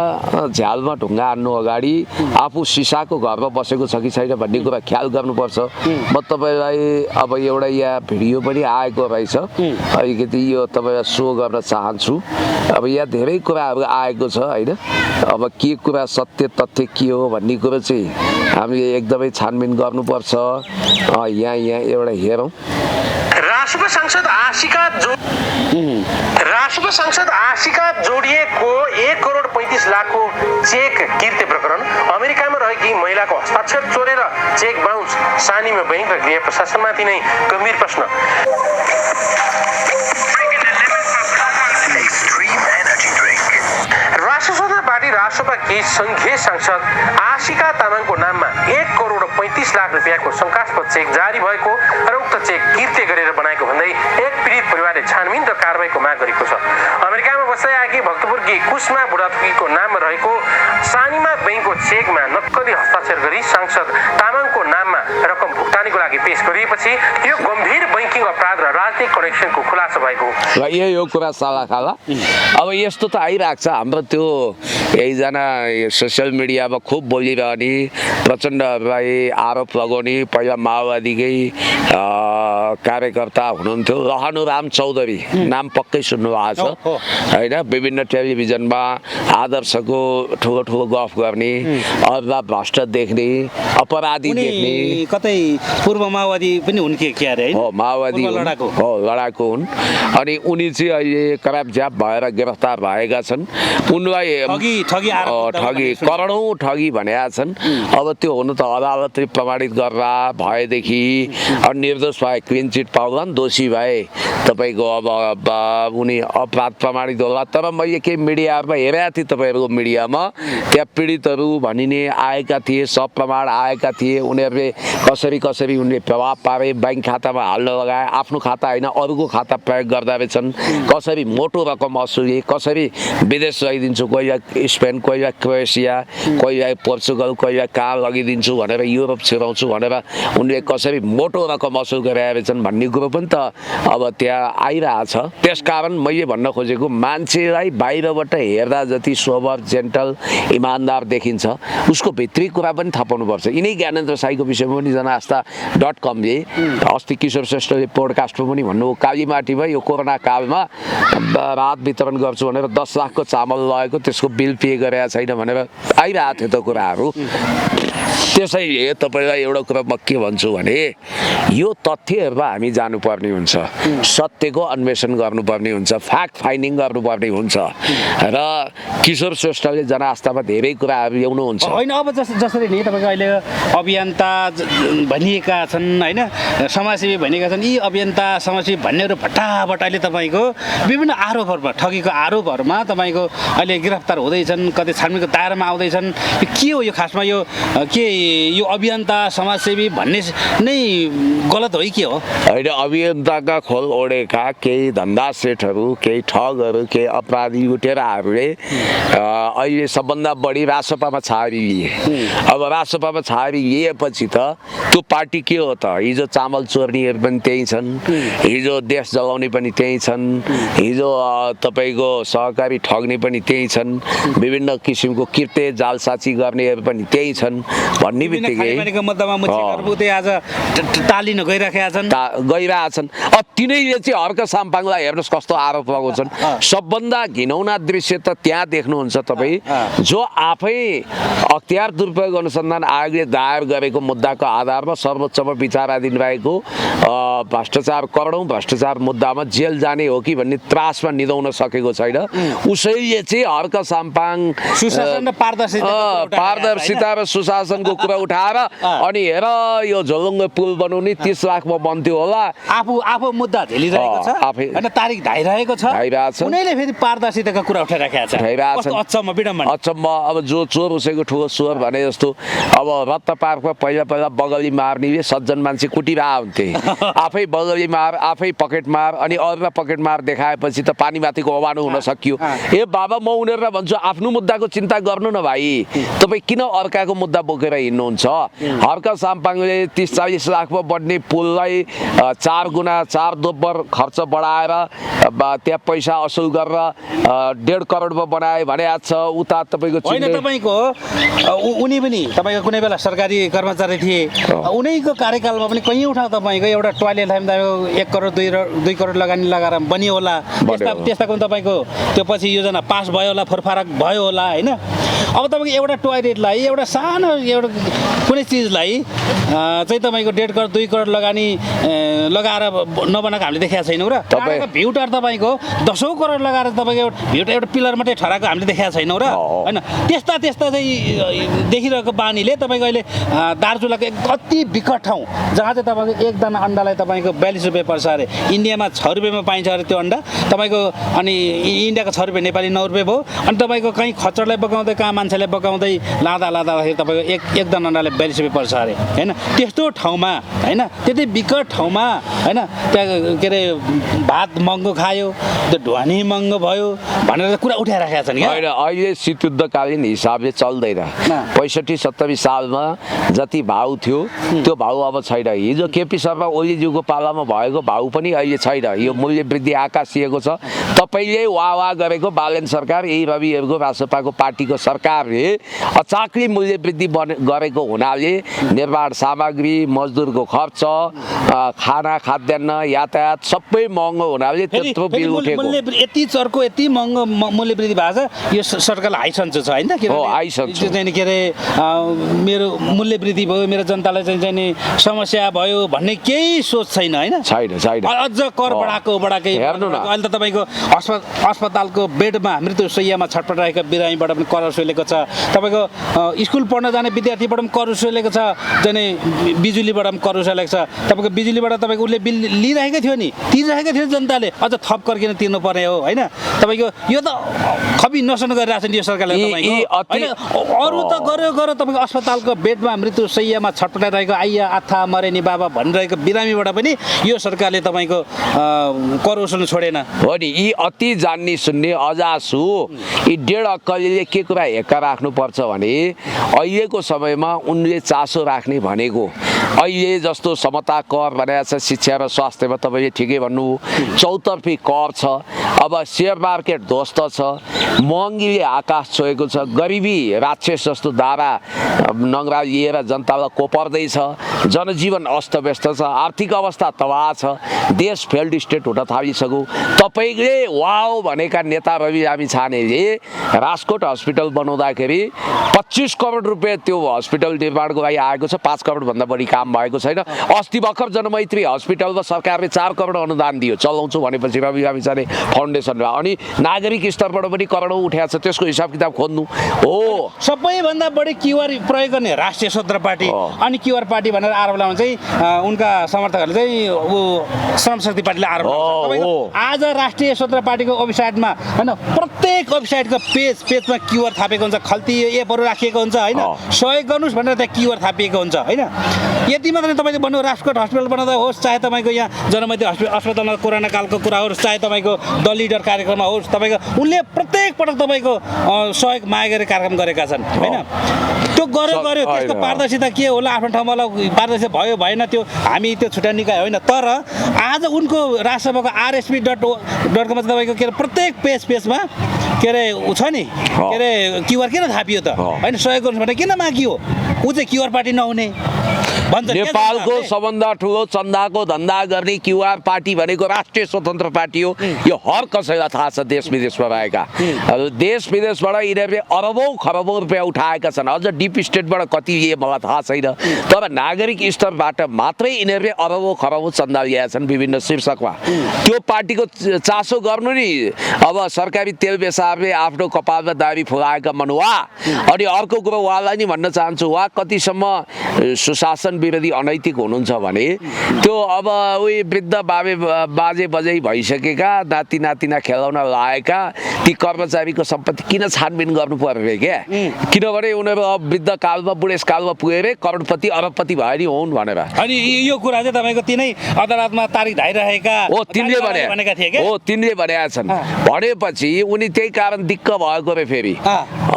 झ्यालमा ढुङ्गा हान्नु अगाडि आफू सिसाको घरमा बसेको छ कि छैन भन्ने कुरा ख्याल गर्नुपर्छ। म तपाईँलाई अब एउटा यहाँ भिडियो पनि आएको रहेछ, अलिकति यो तपाईँलाई सो गर्न चाहन्छु। अब यहाँ धेरै कुराहरू आएको छ होइन। अब के कुरा सत्य तथ्य के हो भन्ने कुरो चाहिँ हामीले एकदमै छानबिन गर्नुपर्छ। यहाँ एउटा हेरौँ। राष्ट्रपति सांसद आशिका जोडिएको 1,35,00,000 को चेक किर्ते प्रकरण, अमेरिकामा रहेकी महिलाको हस्ताक्षर चोरेर चेक बाउन्स, सानीमा बैंक र गृह प्रशासनमाथि नै गम्भीर प्रश्न। राष्ट्रिय स्वतन्त्र पार्टी राष्ट्रपाकी संघीय सांसद आशिका तामाङको नाममा 1,35,00,000 रुपियाँको शङ्कास्पद चेक जारी भएको र उक्त चेक किर्ते गरेर बनाएको भन्दै एक पीडित परिवारले छानबिन र कारबाहीको माग गरेको छ। अमेरिकामा बस्दै आएकी भक्तपुरकी कुसमा बुढाथोकीको नाममा रहेको सानीमा बैंकको चेकमा नक्कली हस्ताक्षर गरी सांसद तामाङको नाममा रकम भुक्तानीको लागि पेश गरिएपछि यो गम्भीर बैंकिङ अपराध र राजनीतिक कनेक्सनको खुलासा भएको र यो कुरा साला खाला। अब यस्तो त आइरहेको छ। हाम्रो त्यो एकजना सोसियल मिडियामा खुब बोलिरहने प्रचण्डहरूलाई आरोप लगाउने पहिला माओवादीकै कार्यकर्ता हुनुहुन्थ्यो रहनुराम चौधरी, नाम पक्कै सुन्नुभएको छ होइन। विभिन्न टेलिभिजनमा आदर्शको ठुलो ठुलो गफ गर्ने, अरूलाई भ्रष्ट देख्ने, अपराधी देख्ने, कतै पूर्व माओवादी पनि हुन् के अरे हो, माओवादी हो, लडाकु हुन्। अनि उनी चाहिँ अहिले करापझ्याप भएर गिरफ्तार भएका छन्। उनलाई ठगी करोडौँ ठगी भनेका छन्। अब त्यो हुनु त अदालतले प्रमाणित गरेर भएदेखि अनि निर्दोष भए क्लिन चिट पाउला, दोषी भए तपाईँको अब उनी अपराध प्रमाणित होला। तर मैले केही मिडियाहरूमा हेरेको थिएँ, तपाईँहरूको मिडियामा त्यहाँ पीडितहरू भनिने आएका थिए, सब प्रमाण आएका थिए। उनीहरूले कसरी उनले प्रभाव पारे, बैंक खातामा हाल्न लगाए, आफ्नो खाता होइन अरूको खाता प्रयोग गर्दा रहेछन्, कसरी मोटो रकम असुले, कसरी विदेश लगिदिन्छु, कोही स्पेन, कोही क्रोएसिया, कोही पोर्चुगल, कोही कहाँ लगिदिन्छु भनेर युरोप छिराउँछु भनेर उनले कसरी मोटो रकम असुल गरेका रहेछन् भन्ने कुरो पनि त अब त्यहाँ आइरहेछ। त्यसकारण मैले भन्न खोजेको मान्छेलाई बाहिरबाट हेर्दा जति सोबर, जेन्टल, इमान्दार देखिन्छ उसको भित्री कुरा पनि थाहा पाउनुपर्छ। यिनै ज्ञानेन्द्र साईको विषयमा पनि जनआस्था.com ले अस्ति किशोर श्रेष्ठले पोडकास्टमा पनि भन्नुभयो, कालीमाटीमा यो कोरोना कालमा राहत वितरण गर्छु भनेर 10 लाखको चामल लगेको, त्यसको बिल पे गरेका छैन भनेर आइरहेको थियो त कुराहरू। त्यसैले तपाईँलाई एउटा कुरा म के भन्छु भने यो तथ्यहरूमा हामी जानुपर्ने हुन्छ, सत्यको अन्वेषण गर्नुपर्ने हुन्छ, फ्याक्ट फाइन्डिङ गर्नुपर्ने हुन्छ र किशोर श्रेष्ठले जनआस्थामा धेरै कुराहरू ल्याउनुहुन्छ होइन। अब जसरी नि तपाईँको अहिले अभियन्ता भनिएका छन् होइन, समाजसेवी भनिएका छन्, यी अभियन्ता समाजसेवी भन्नेहरू भट्टाभट अहिले तपाईँको विभिन्न आरोपहरूमा, ठगीको आरोपहरूमा तपाईँको अहिले गिरफ्तार हुँदैछन्, कतै छानबिनको दायरामा आउँदैछन्। के हो यो खासमा? यो के यो अभियन्ता समाजसेवी भन्ने नै गलत हो कि के हो? होइन, अभियन्ताका खोल ओढेका केही धन्दा सेठहरू, केही ठगहरू, केही अपराधी लुटेराहरूले अहिले सबभन्दा बढी रासपामा छारी लिए। अब रासपामा छारी लिएपछि त त्यो पार्टी के हो त? हिजो चामल चोर्नेहरू पनि त्यही छन्, हिजो देश जलाउने पनि त्यही छन्, हिजो तपाईँको सहकारी ठग्ने पनि त्यही छन्, विभिन्न किसिमको कृत्य जालसाची गर्नेहरू पनि त्यही छन् भन्ने बित्तिकै आज टालिन गइरहेका छन्। तिनैले चाहिँ हर्क साम्पाङलाई हेर्नुहोस् कस्तो आरोप लगाउँछन्। सबभन्दा घिनौना दृश्य त त्यहाँ देख्नुहुन्छ तपाईँ जो आफै अख्तियार दुरुपयोग अनुसन्धान आयोगले दायर गरेको मुद्दाको आधारमा सर्वोच्चमा विचाराधीन रहेको भ्रष्टाचार करोडौँ भ्रष्टाचार मुद्दामा जेल जाने हो कि भन्ने त्रासमा निदाउन सकेको छैन उसैले चाहिँ हर्क साम्पाङ सुशासन र पारदर्शिता र सुशासनको कुरा उठाएर अनि हेर यो झोलुङ्गे पुल बनाउने 30 लाखमा बन्थ्यो होला आफू मुद्दा झेलिरहेको छ हैन तारिख धाइरहेको छ उनीले फेरि पारदर्शिताको कुरा उठाइराखेको छ अचम्म विडम्बना अचम्म अब जो चोर उसैको ठुलो चोर भने जस्तो अब रत्त पार्कमा पहिला बगली मार्नेले सज्जन मान्छे कुटिरा हुन्थे आफै बगली मार आफै पकेट मार अनि अरूलाई पकेट मार देखाएपछि त पानी माथिको अवानो हुन सकियो ए बाबा म उनीहरूलाई भन्छु आफ्नो मुद्दाको चिन्ता गर्नु न भाइ तपाईँ किन अर्काको मुद्दा बोकेर हिँड्नुहुन्छ हर्क साम्पाङले 30-40 लाखमा बढ्ने पुललाई 4 गुणा 4 दोब्बर खर्च बढाएर त्यहाँ पैसा असुल गरेर 1.5 करोडमा बनाए भने छ उता तपाईँको तपाईँको उनी पनि तपाईँको कुनै बेला सरकारी कर्मचारी थिए उनीको कार्यकालमा पनि कयौँ ठाउँ तपाईँको एउटा टोयलेट तपाईँको 1 करोड 2 करोड लगानी लगाएर बनियो होला त्यस्ताको तपाईँको त्यो पछि योजना पास भयो होला फरफारक भयो होला होइन अब तपाईँको एउटा टोयलेटलाई एउटा सानो एउटा कुनै चिजलाई चाहिँ तपाईँको 1.5 करोड 2 करोड लगानी लगाएर नबनाएको हामीले देखेका छैनौँ र भ्युटर तपाईँको 10 करोड लगाएर तपाईँको भ्युटर एउटा पिलर मात्रै ठराएको हामीले देखेका छैनौँ र होइन त्यस्ता चाहिँ देखिरहेको बानीले तपाईँको अहिले दार्चुलाको एक अति विकट ठाउँ जहाँ चाहिँ तपाईँको एकजना अन्डालाई तपाईँको 42 रुपियाँ पर्छ अरे इन्डियामा 6 रुपियाँमा पाइन्छ अरे त्यो अन्डा तपाईँको अनि इन्डियाको 6 रुपियाँ नेपाली 9 रुपियाँ भयो अनि तपाईँको कहीँ खच्चडलाई बगाउँदै कहाँ मान्छेलाई बगाउँदै लाँदाखेरि तपाईँको एकजना अन्डाले 42 रुपियाँ पर्छ अरे होइन त्यस्तो ठाउँमा होइन त्यति विकट ठाउँमा होइन त्यहाँ के अरे भात महँगो खायो त्यो ढुवानी महँगो भयो भनेर कुरा उठाइराखेका छन् होइन अहिले शीतयुद्धकालीन हिसाबले चल्दैन 65-70 सालमा जति भाउ थियो त्यो भाउ अब छैन हिजो केपी शर्मा ओलीज्यूको पालामा भएको भाउ पनि अहिले छैन यो मूल्य वृद्धि आकाशिएको छ तपाईँले वाह गरेको बालेन सरकार यही रविहरूको राजसपाको पार्टीको सरकारले अचाकली मूल्य वृद्धि गरेको हुनाले निर्माण सामग्री मजदुरको खर्च खाना खाद्यान्न यातायात सबै महँगो हुनाले त्यत्रो बिल उठेको यति चर्को यति महँगो मूल्य वृद्धि भएको छ यो सरकारलाई हाई सन्चो छ होइन के अरे मेरो मूल्य वृद्धि भयो मेरो जनतालाई चाहिँ समस्या भयो भन्ने केही सोच छैन होइन अझ कर बढाएकै हेर्नु न अहिले त तपाईँको अस्पतालको बेडमा मृत्यु शैय्यामा छटपटाएका बिरामीबाट पनि कर वसुलेको छ तपाईँको स्कुल पढ्न जाने विद्यार्थीबाट पनि कर वसुलेको छ जाने बिजुलीबाट पनि कर वसुलेको छ तपाईँको बिजुलीबाट तपाईँको उसले बिल लिइरहेकै थियो नि तिरिरहेकै थियो जनताले अझ थप कर किन तिर्नु पर्ने हो होइन तपाईँको यो त खबी नसन गरिरहेको छ नि यो सरकारले अरू त गऱ्यो तपाईँको अस्पतालको बेडमा मृत्यु शैय्यामा छटपटाइरहेको आइया आथा मरे नि बाबा भनिरहेको बिरामीबाट पनि यो सरकारले तपाईँको कर वसुल्नु छोडेन हो नि यी अति जान्ने सुन्ने अजासु यी 1.5 अक्कलीले के कुरा हेक्का राख्नुपर्छ भने अहिलेको समयमा उनले चासो राख्ने भनेको अहिले जस्तो समता कर भनेको छ शिक्षा र स्वास्थ्यमा तपाईँले ठिकै भन्नु चौतर्फी कर छ अब सेयर मार्केट ध्वस्त छ महँगीले आकाश छोएको छ गरिबी राक्षस जस्तो दारा नङ्ग्रा लिएर जनतालाई कोपर्दैछ जनजीवन अस्तव्यस्त छ आर्थिक अवस्था तबाह छ देश फेल्ड स्टेट हुन थालिसक्यो तपाईँले वाउ भनेका नेता रवि लामी छानेले राजकोट हस्पिटल बनाउँदाखेरि 25 करोड रुपियाँ त्यो हस्पिटल निर्माणको लागि आएको छ 5 करोड भन्दा बढी काम भएको छैन अस्ति भर्खर जनमैत्री हस्पिटलमा सरकारले 4 करोड अनुदान दियो चलाउँछु भनेपछि रवि लामी छाने फाउन्डेसनले अनि नागरिक स्तरबाट पनि करोडौँ उठाएको छ त्यसको हिसाब किताब खोज्नु हो सबैभन्दा बढी क्युआर प्रयोग गर्ने राष्ट्रिय स्वतन्त्र पार्टी अनि क्युआर पार्टी भनेर आरोप लगाउनु चाहिँ उनका समर्थकहरूले चाहिँ श्रम शक्ति पार्टीले आरोप लगाउँछ आज राष्ट्रिय स्वतन्त्र पार्टीको वेबसाइटमा होइन प्रत्येक वेबसाइटको पेजमा क्युआर थापेको हुन्छ खल्ती एपहरू राखिएको हुन्छ होइन सहयोग गर्नुहोस् भनेर त्यहाँ क्युआर थापिएको हुन्छ होइन यति मात्रै तपाईँले भन्नु राजकोट हस्पिटल बनाउँदा होस् चाहे तपाईँको यहाँ जनमैत्री अस्पतालमा कोरोना कालको कुरा होस् चाहे तपाईँको द लिडर कार्यक्रममा होस् तपाईँको उनले प्रत्येक पटक तपाईँको सहयोग माग गरेर कार्यक्रम गरेका छन् होइन त्यो गऱ्यो त्यसको पारदर्शिता के होला आफ्नो ठाउँमा पारदर्शिता भयो भएन त्यो हामी त्यो छुट्टा निकाय होइन तर आज उनको राजसभाको RSP.com तपाईँको के अरे प्रत्येक पेजमा के अरे छ नि के अरे क्युआर किन थापियो त होइन सहयोग गर्नु भने किन मागियो ऊ चाहिँ क्युआर पार्टी नहुने भन्छ के नेपालको जनताहरूले? सबभन्दा ठुलो चन्दाको धन्दा गर्ने क्युआर पार्टी भनेको राष्ट्रिय स्वतन्त्र पार्टी हो। यो हर कसैलाई थाहा छ देश विदेशमा रहेका। देश विदेशबाट यिनीहरूले अरबौँ खरबौँ रुपियाँ उठाएका छन्। अझ डिप स्टेटबाट कति मलाई थाहा छैन, तर नागरिक स्तरबाट मात्रै यिनीहरूले अरबौँ खरबौँ चन्दा ल्याएका छन् विभिन्न शीर्षकमा। त्यो पार्टीको चासो गर्नु नि अब सरकारी तेल बेसारले आफ्नो कपालमा दाबी फुलाएका मनुवा। अनि अर्को कुरो उहाँलाई नि भन्न चाहन्छु, उहाँ कतिसम्म सुशासन विरोधी अनैतिक हुनुहुन्छ भने त्यो अब उही वृद्ध बाजे बजै भइसकेका नाति नातिना खेलाउन लागेका ती कर्मचारीको सम्पत्ति किन छानबिन गर्नु पर्यो क्या? किनभने उनीहरू अब वृद्ध कालमा बुढेसकालमा पुगेर करोडपति अरबपति भए नि हुन् भनेर। अनि यो कुरा चाहिँ तपाईँको तिनै अदालतमा तारिख धाइरहेका हो तिनले भनेका थिए क्या? हो तिनले भनेका छन्। भनेपछि उनी त्यही कारण दिक्क भएको रे फेरि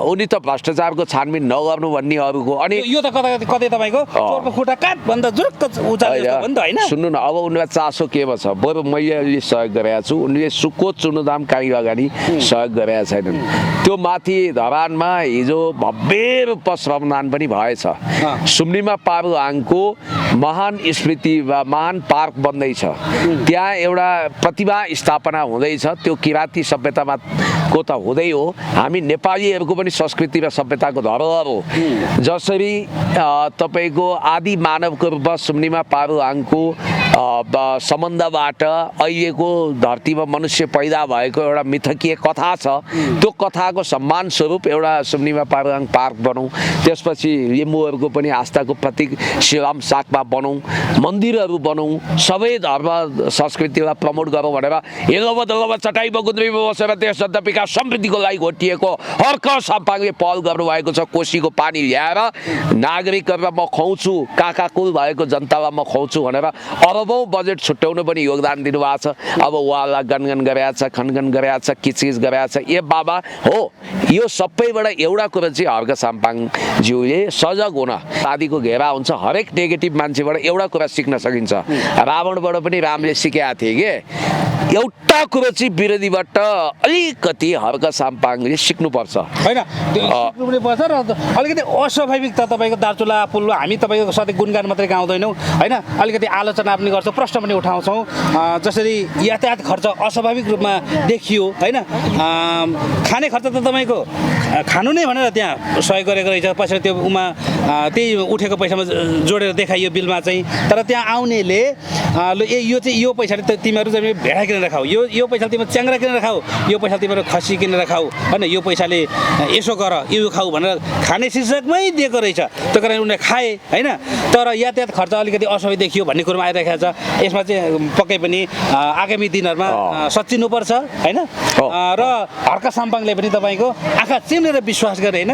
उनी त भ्रष्टाचारको छानबिन नगर्नु भन्ने अरूको। अनि यो त कतै कतै तपाईँको चोरको खुट्टा काट भन्दा जुरुक्क उचाल्यो जस्तो पनि त होइन? सुन्नु न, अब उनीलाई चासो केमा छ? बरु मैले सहयोग गरेका छु, उनले सुक्को चुनुदाम काहीँ अगाडि सहयोग गरेका छैनन्। त्यो माथि धरानमा हिजो भव्य रूपमा श्रमदान पनि भएछ। सुम्निमा पारुहाङको महान स्मृति वा महान पार्क बन्दैछ। त्यहाँ एउटा प्रतिभा स्थापना हुँदैछ। त्यो किराँती सभ्यतामा को त हुँदै हो, हामी नेपालीहरूको पनि संस्कृति र सभ्यताको धरोहर हो। जसरी तपाईँको आदि मानवको रूपमा सुम्निमा पारुहाङको सम्बन्धबाट अहिलेको धरतीमा मनुष्य पैदा भएको एउटा मिथकीय कथा छ। त्यो कथाको सम्मान स्वरूप एउटा सुम्निमा पारुहाङ पार्क बनाउँ, त्यसपछि लिम्बूहरूको पनि आस्थाको प्रतीक सिलाम साकमा बनाउँ, मन्दिरहरू बनाउँ, सबै धर्म संस्कृतिलाई प्रमोट गरौँ भनेर हेलव दलव चटाई बगुन्द्रीमा बसेर देश जनता विकास समृद्धिको लागि घोटिएको हर्क साम्पाङले पहल गर्नुभएको छ। कोसीको पानी ल्याएर नागरिकहरूलाई म खुवाउँछु, काकाकुल भएको जनतालाई म खुवाउँछु भनेर अरबौँ बजेट छुट्याउनु पनि योगदान दिनुभएको छ। अब उहाँलाई गनगन गरेका छ, खनगन गरेका छ, किचकिच गरेका छ। ए बाबा हो, यो सबैबाट एउटा कुरा चाहिँ हर्क साम्पाङज्यूले सजग हुन आदिको घेरा हुन्छ। हरेक नेगेटिभ मान्छेबाट एउटा कुरा सिक्न सकिन्छ। रावणबाट पनि रामले सिकेका थिए कि एउटा कुरो चाहिँ विरोधीबाट अलिकति हर्क साम्पाङले सिक्नुपर्छ होइन? सिक्नु पनि पर्छ र अलिकति अस्वाभाविक त तपाईँको दार्चुला पुल हामी तपाईँको सधैँ गुणगान मात्रै गाउँदैनौँ होइन, अलिकति आलोचना पनि गर्छौँ, प्रश्न पनि उठाउँछौँ। जसरी यातायात खर्च अस्वाभाविक रूपमा देखियो होइन, खाने खर्च त तपाईँको खानु नै भनेर त्यहाँ सहयोग गरेको रहेछ। पैसा त्यो उमा त्यही उठेको पैसामा जोडेर देखाइयो बिलमा चाहिँ। तर त्यहाँ आउनेले ल यो चाहिँ यो पैसाले त तिमीहरू चाहिँ भेडा किनेर खाऊ, यो पैसाले तिमीहरू च्याङ्ग्रा किनेर खाऊ, यो पैसाले तिमीहरू खसी किनेर खाऊ होइन, यो पैसाले यसो गर यो खाऊ भनेर खाने शीर्षकमै दिएको रहेछ। त्यो कारण उनीहरूले खाए होइन। तर यातायात खर्च अलिकति असुविधा देखियो भन्ने कुरोमा आइरहेको छ। यसमा चाहिँ पक्कै पनि आगामी दिनहरूमा सच्चिनुपर्छ होइन। र हर्क साम्पाङले पनि तपाईँको आँखा चिम्लेर विश्वास गरे होइन,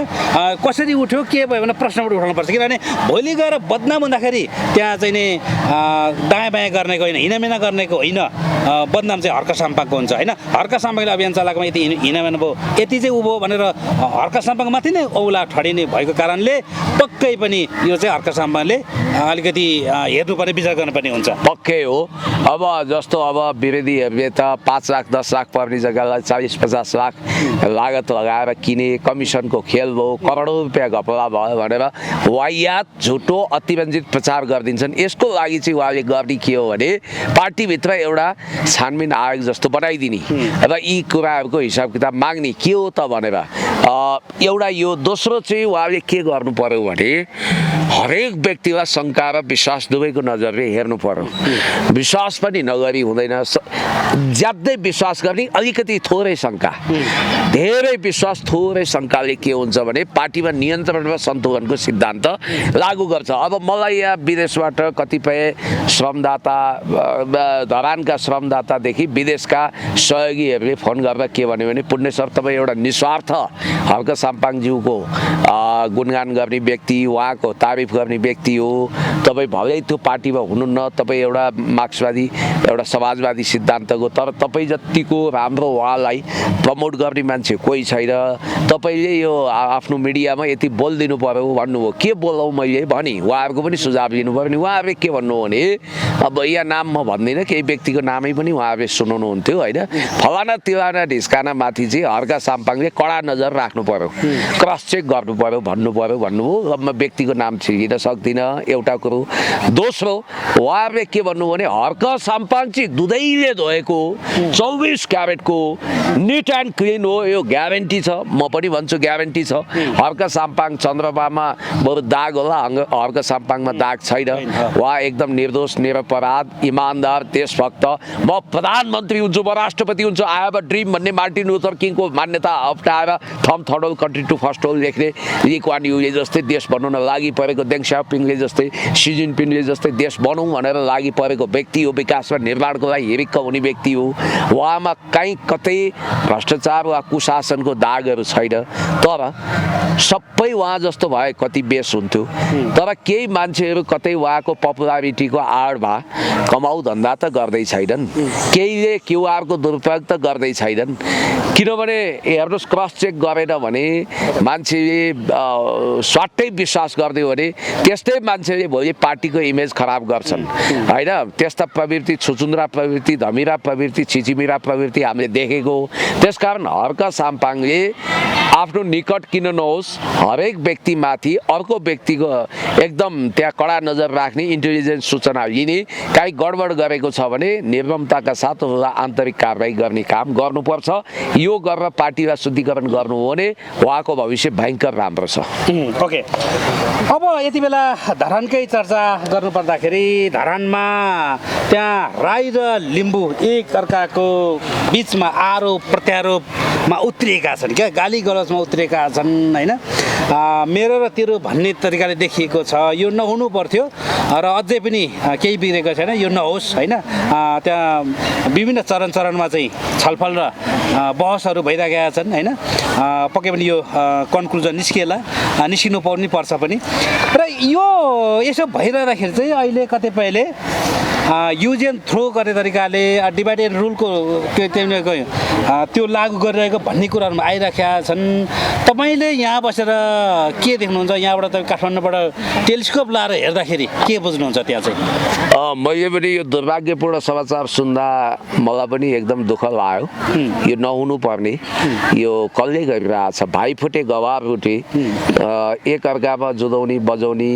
कसरी उठ्यो के भयो भने प्रश्न पनि उठाउनुपर्छ। किनभने भोलि गएर बदनाम हुँदाखेरि त्यहाँ चाहिँ नि दायाँ बायाँ गर्नेको होइन, हिनामिना गर्नेको होइन, बदनाम चाहिँ हर्क साम्पाङको हुन्छ होइन। हर्क साम्पाङले अभियान चलाएकोमा यति हिनामिना भयो, यति चाहिँ उँभो भनेर हर्क साम्पाङमाथि नै औला ठडिने भएको कारणले पक्कै पनि यो चाहिँ हर्क साम्पाङले अलिकति हेर्नुपर्ने विचार गर्नुपर्ने हुन्छ। पक्कै हो। अब जस्तो अब विरोधीहरूले त 5 लाख 10 लाख पर्ने जग्गालाई 40-50 लाख लागत लगाएर किने, कमिसनको खेल भयो, करोडौँ रुपियाँ घपला भयो भनेर वाहियात झुटो अतिरञ्जित प्रचार गरिदिन्छन्। यसको लागि चाहिँ उहाँले गर्ने के हो भने पार्टीभित्र एउटा छानबिन आयोग जस्तो बनाइदिने र यी कुराहरूको हिसाब किताब माग्ने के हो त भनेर एउटा यो। दोस्रो चाहिँ उहाँले के गर्नु पर्यो भने हरेक व्यक्तिलाई शङ्का र विश्वास दुवैको नजरले हेर्नु पर्यो। विश्वास पनि नगरी हुँदैन, ज्यादै विश्वास गर्ने अलिकति थोरै शङ्का, धेरै विश्वास थोरै शङ्काले के हुन्छ भने पार्टीमा नियन्त्रण र सन्तुलनको सिद्धान्त लागू गर्छ। अब मलाई यहाँ विदेशबाट कतिपय श्रमदाता धरानका श्रमदातादेखि विदेशका सहयोगीहरूले फोन गरेर के भन्यो भने पुण्य सर तपाईँ एउटा निस्वार्थ हर्क साम्पाङज्यूको गुणगान गर्ने व्यक्ति, उहाँको तारिफ गर्ने व्यक्ति हो, तपाईँ भलै त्यो पार्टीमा हुनुहुन्न, तपाईँ एउटा एउटा मार्क्सवादी एउटा समाजवादी सिद्धान्तको, तर तपाईँ जतिको राम्रो उहाँलाई प्रमोट गर्ने मान्छे कोही छैन। तपाईँले यो आफ्नो मिडियामा यति बोलिदिनु पर्यो भन्नुभयो, के बोलाउँ मैले भने उहाँहरूको पनि सुझाव लिनु पर्यो नि। उहाँहरूले के भन्नु भने अब यहाँ नाम म भन्दिनँ, केही व्यक्तिको नामै पनि उहाँहरूले सुनाउनुहुन्थ्यो होइन, फलाना तिलाना ढिस्काना माथि चाहिँ हर्का साम्पाङले कडा नजर राख्नु पर्यो, क्रस चेक गर्नु पर्यो भन्नुभयो। अब म व्यक्तिको नाम छिर्न सक्दिनँ, एउटा कुरो। दोस्रो, उहाँहरूले के भन्नु भने हर्का साम्पाङ चाहिँ दुधैले धोएको 24 क्यारेटको निट एन्ड क्लिन हो, यो ग्यारेन्टी छ। म पनि भन्छु ग्यारेन्टी छ। हर्का साम्पाङ चन्द्रमामा बरु दाग होला, हर्का साम्पाङमा दाग छैन। उहाँ एकदम निर्दोष, निरपराध, इमान्दार, देशभक्त। म प्रधानमन्त्री हुन्छु, म राष्ट्रपति हुन्छु, आई हेभ अ ड्रिम भन्ने मार्टिन लुथर किङको मान्यता अप्नाएर from third world country to first world लेख्ने ली कुआन युले जस्तै देश बनाउन लागि परेको, देङ स्याओपिङले जस्तै, सी जिनपिङले जस्तै देश बनाउँ भनेर लागि परेको व्यक्ति हो। विकास र निर्माणको लागि हिरिक्क हुने व्यक्ति हो। उहाँमा कहीँ कतै भ्रष्टाचार वा कुशासनको दागहरू छैन। तर सबै उहाँ जस्तो भए कति बेस हुन्थ्यो। तर केही मान्छेहरू कतै उहाँको पपुलारिटीको आडमा कमाउ धन्दा त गर्दै छैनन्, केहीले क्युआरको दुरुपयोग त गर्दै छैनन्। किनभने हेर्नुहोस्, क्रस चेक गरेन भने मान्छेले स्वाटै विश्वास गरिदियो भने त्यस्तै मान्छेले भोलि पार्टीको इमेज खराब गर्छन् होइन। त्यस्ता प्रवृत्ति, छुचुन्द्रा प्रवृत्ति, धमिरा प्रवृत्ति, छिचिमिरा प्रवृत्ति हामीले देखेको। त्यसकारण हर्का साम्पाङले आफ्नो निकट किन नहोस्, हरेक व्यक्तिमाथि अर्को व्यक्तिको एकदम त्यहाँ कडा नजर राख्ने, इन्टेलिजेन्स सूचना लिने, काहीँ गडबड गरेको छ भने निर्ममताका साथ आन्तरिक कारबाही गर्ने काम गर्नुपर्छ। यो गरेर पार्टीलाई शुद्धिकरण गर्नु हो भने उहाँको भविष्य भयङ्कर राम्रो छ। ओके, अब यति बेला धरानकै चर्चा गर्नुपर्दाखेरि धरानमा त्यहाँ राई र लिम्बू एक अर्काको बिचमा आरोप प्रत्यारोपमा उत्रिएका छन् क्या, गाली गलौजमा उत्रिएका छन् होइन। मेरो र तेरो भन्ने तरिकाले देखिएको छ, यो नहुनु पर्थ्यो र अझै पनि केही बिग्रेको छैन, यो नहोस् होइन। त्यहाँ विभिन्न चरणमा चाहिँ छलफल र बहसहरू भइरहेका छन् होइन। पक्कै पनि यो कन्क्लुजन निस्किनु पर्छ पनि। र यो यसो भइरहँदाखेरि चाहिँ अहिले कतिपयले युज एन्ड थ्रो गर्ने तरिकाले डिभाइड एन्ड रुलको त्यो लागू गरिरहेको भन्ने कुराहरूमा आइराखेका छन्। तपाईँले यहाँ बसेर के देख्नुहुन्छ? यहाँबाट तपाईँ काठमाडौँबाट टेलिस्कोप लाएर हेर्दाखेरि के बुझ्नुहुन्छ त्यहाँ चाहिँ? मैले पनि यो दुर्भाग्यपूर्ण समाचार सुन्दा मलाई पनि एकदम दुःख लाग्यो। यो नहुनु पर्ने, यो कसले गरिरहेछ? भाइ फुटे गवार फुटे, एक अर्कामा जुदाउने बजाउने,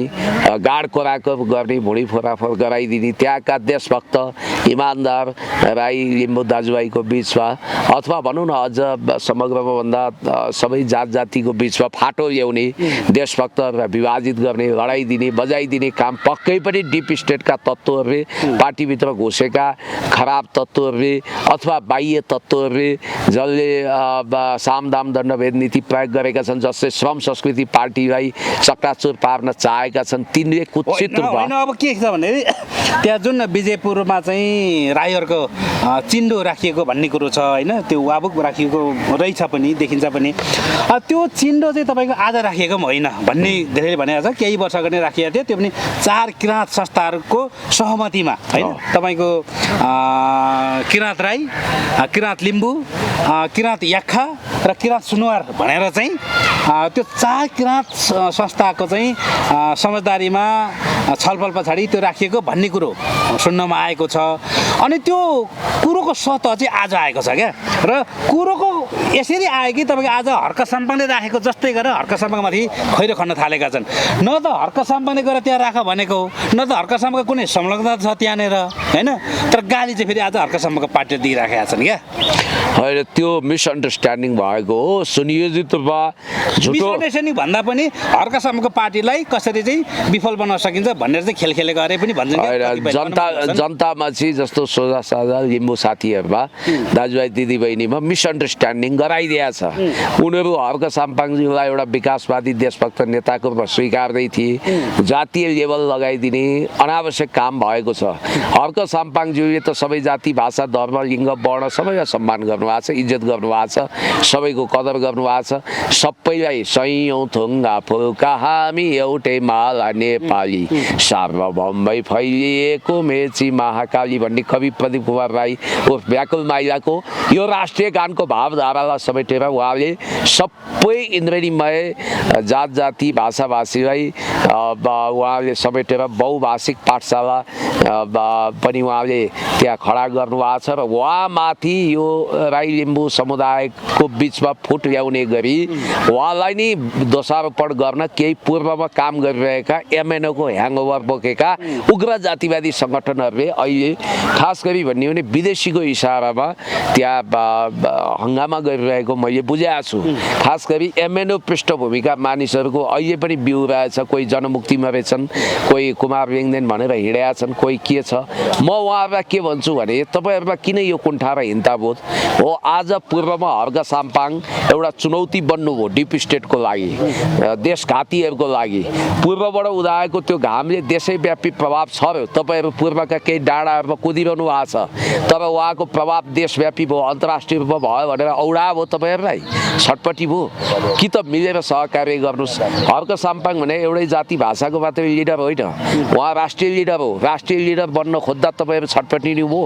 गाड कोराको गर्ने, भुँडी फोराफोर गराइदिने, त्यहाँका देशभक्त इमान्दार राई लिम्बू दाजुभाइको बिचमा अथवा भनौँ न अझ समग्रमा भन्दा सबै जात जातिको बिचमा फाटो ल्याउने, देशभक्तहरूलाई विभाजित गर्ने, लडाइदिने, बजाइदिने काम पक्कै पनि डिप स्टेटका तत्त्वहरूले, पार्टीभित्र घुसेका खराब तत्त्वहरूले अथवा बाह्य तत्त्वहरूले जसले सामदाम दण्डभेद नीति प्रयोग गरेका छन्, जसले श्रम संस्कृति पार्टीलाई चक्राचुर पार्न चाहेका छन्, तिनले कुचित रूपमा। अब के छ भने त्यहाँ जुन विजयपुरमा चाहिँ राईहरूको चिन्डो राखिएको भन्ने कुरो छ होइन, त्यो वाबुक राखिएको रहेछ पनि, देखिन्छ पनि। त्यो चिन्डो चाहिँ तपाईँको आज राखिएको पनि होइन भन्ने धेरैले भनेको छ। केही वर्ष अगाडि राखिएको थियो, त्यो पनि 4 किराँत संस्थाहरूको सहमतिमा होइन। तपाईँको किराँत राई, किराँत लिम्बू, किराँत याक्खा र किराँत सुनुवार भनेर चाहिँ त्यो 4 किराँत संस्थाको चाहिँ समझदारीमा छलफल पछाडि त्यो राखिएको भन्ने कुरो सुन्नमा आएको छ। अनि त्यो कुरोको सतह चाहिँ आज आएको छ क्या। र कुरोको यसरी आयो कि तपाईँको आज हर्का साम्पाङले राखेको जस्तै गरेर हर्का साम्पाङमाथि खैरो खन्न थालेका छन्। न त हर्का साम्पाङले गएर त्यहाँ राख भनेको, न त हर्का साम्पाङको कुनै संलग्नता छ त्यहाँनिर होइन। तर गाली चाहिँ फेरि आज हर्का साम्पाङको पार्टीले दिइराखेका छन् क्या। होइन, त्यो मिसअन्डरस्ट्यान्डिङ भएको हो, सुनियोजित रूपमा झुटो मिसअन्डरस्ट्यान्डिङ भन्दा पनि हर्का साम्पाङको पार्टीलाई कसरी चाहिँ विफल बनाउन सकिन्छ भनेर चाहिँ खेल खेलेको अरे पनि भन्छन्। जनतामा चाहिँ जस्तो यस्तो सोझा साझा लिम्बू साथीहरूमा दाजुभाइ दिदीबहिनीमा मिसअन्डरस्ट्यान्डिङ गराइदिएको छ। उनीहरू हर्क साम्पाङज्यूलाई एउटा विकासवादी देशभक्त नेताको रूपमा स्वीकार्दै थिए, जातीय लेभल लगाइदिने अनावश्यक काम भएको छ। हर्क साम्पाङज्यूले त सबै जाति भाषा धर्म लिङ्ग वर्ण सबैलाई सम्मान गर्नुभएको छ, इज्जत गर्नुभएको छ, सबैको कदर गर्नुभएको छ। सबैलाई सयौँ थुङ्गा फुलका हामी एउटै माला नेपाली सार्वभौमै फैलिएको मेची महाकाली भन्ने कवि प्रदीप कुमार राई उर्फ व्याकुल माइलाको यो राष्ट्रिय गानको भावधारालाई समेटेर उहाँले सबै इन्द्रेणीमय जात जाति भाषा भाषीलाई उहाँले समेटेर बहुभाषिक पाठशाला पनि उहाँले त्यहाँ खडा गर्नुभएको छ र उहाँमाथि यो राई लिम्बू समुदायको बिचमा फुट ल्याउने गरी उहाँलाई नै दोषारोपण गर्न केही पूर्वमा काम गरिरहेका एमएनओको ह्याङओभर बोकेका उग्र जातिवादी सङ्गठनहरूले अहिले खास गरी भन्ने हो भने विदेशीको इसारामा त्यहाँ हङ्गामा गरिरहेको मैले बुझेको छु। खास गरी एमएनओ पृष्ठभूमिका मानिसहरूको अहिले पनि बिउ रहेछ, कोही जनमुक्तिमा रहेछन्, कोही कुमार लेङदेन भनेर हिँडेका छन्, कोही के छ। म उहाँहरूलाई के भन्छु भने तपाईँहरूमा किन यो कुण्ठा र हिंताबोध हो? आज पूर्वमा हर्क साम्पाङ एउटा चुनौती बन्नुभयो डिप स्टेटको लागि, देशघातीहरूको लागि। पूर्वबाट उदाएको त्यो घामले देशैव्यापी प्रभाव छर्यो। तपाईँहरू पूर्वका केही डाँडाहरूमा कुदिरहनु भएको छ, तर उहाँको प्रभाव देशव्यापी भयो, अन्तर्राष्ट्रिय रूपमा भयो भनेर औडा भयो तपाईँहरूलाई, छटपट्टि भयो कि त मिलेर सहकार्य गर्नुहोस्। हर्क साम्पाङ भने एउटै जाति भाषाको मात्रै लिडर होइन, उहाँ राष्ट्रिय लिडर हो। राष्ट्रिय लिडर बन्न खोज्दा तपाईँहरू छटपट्टि भयो।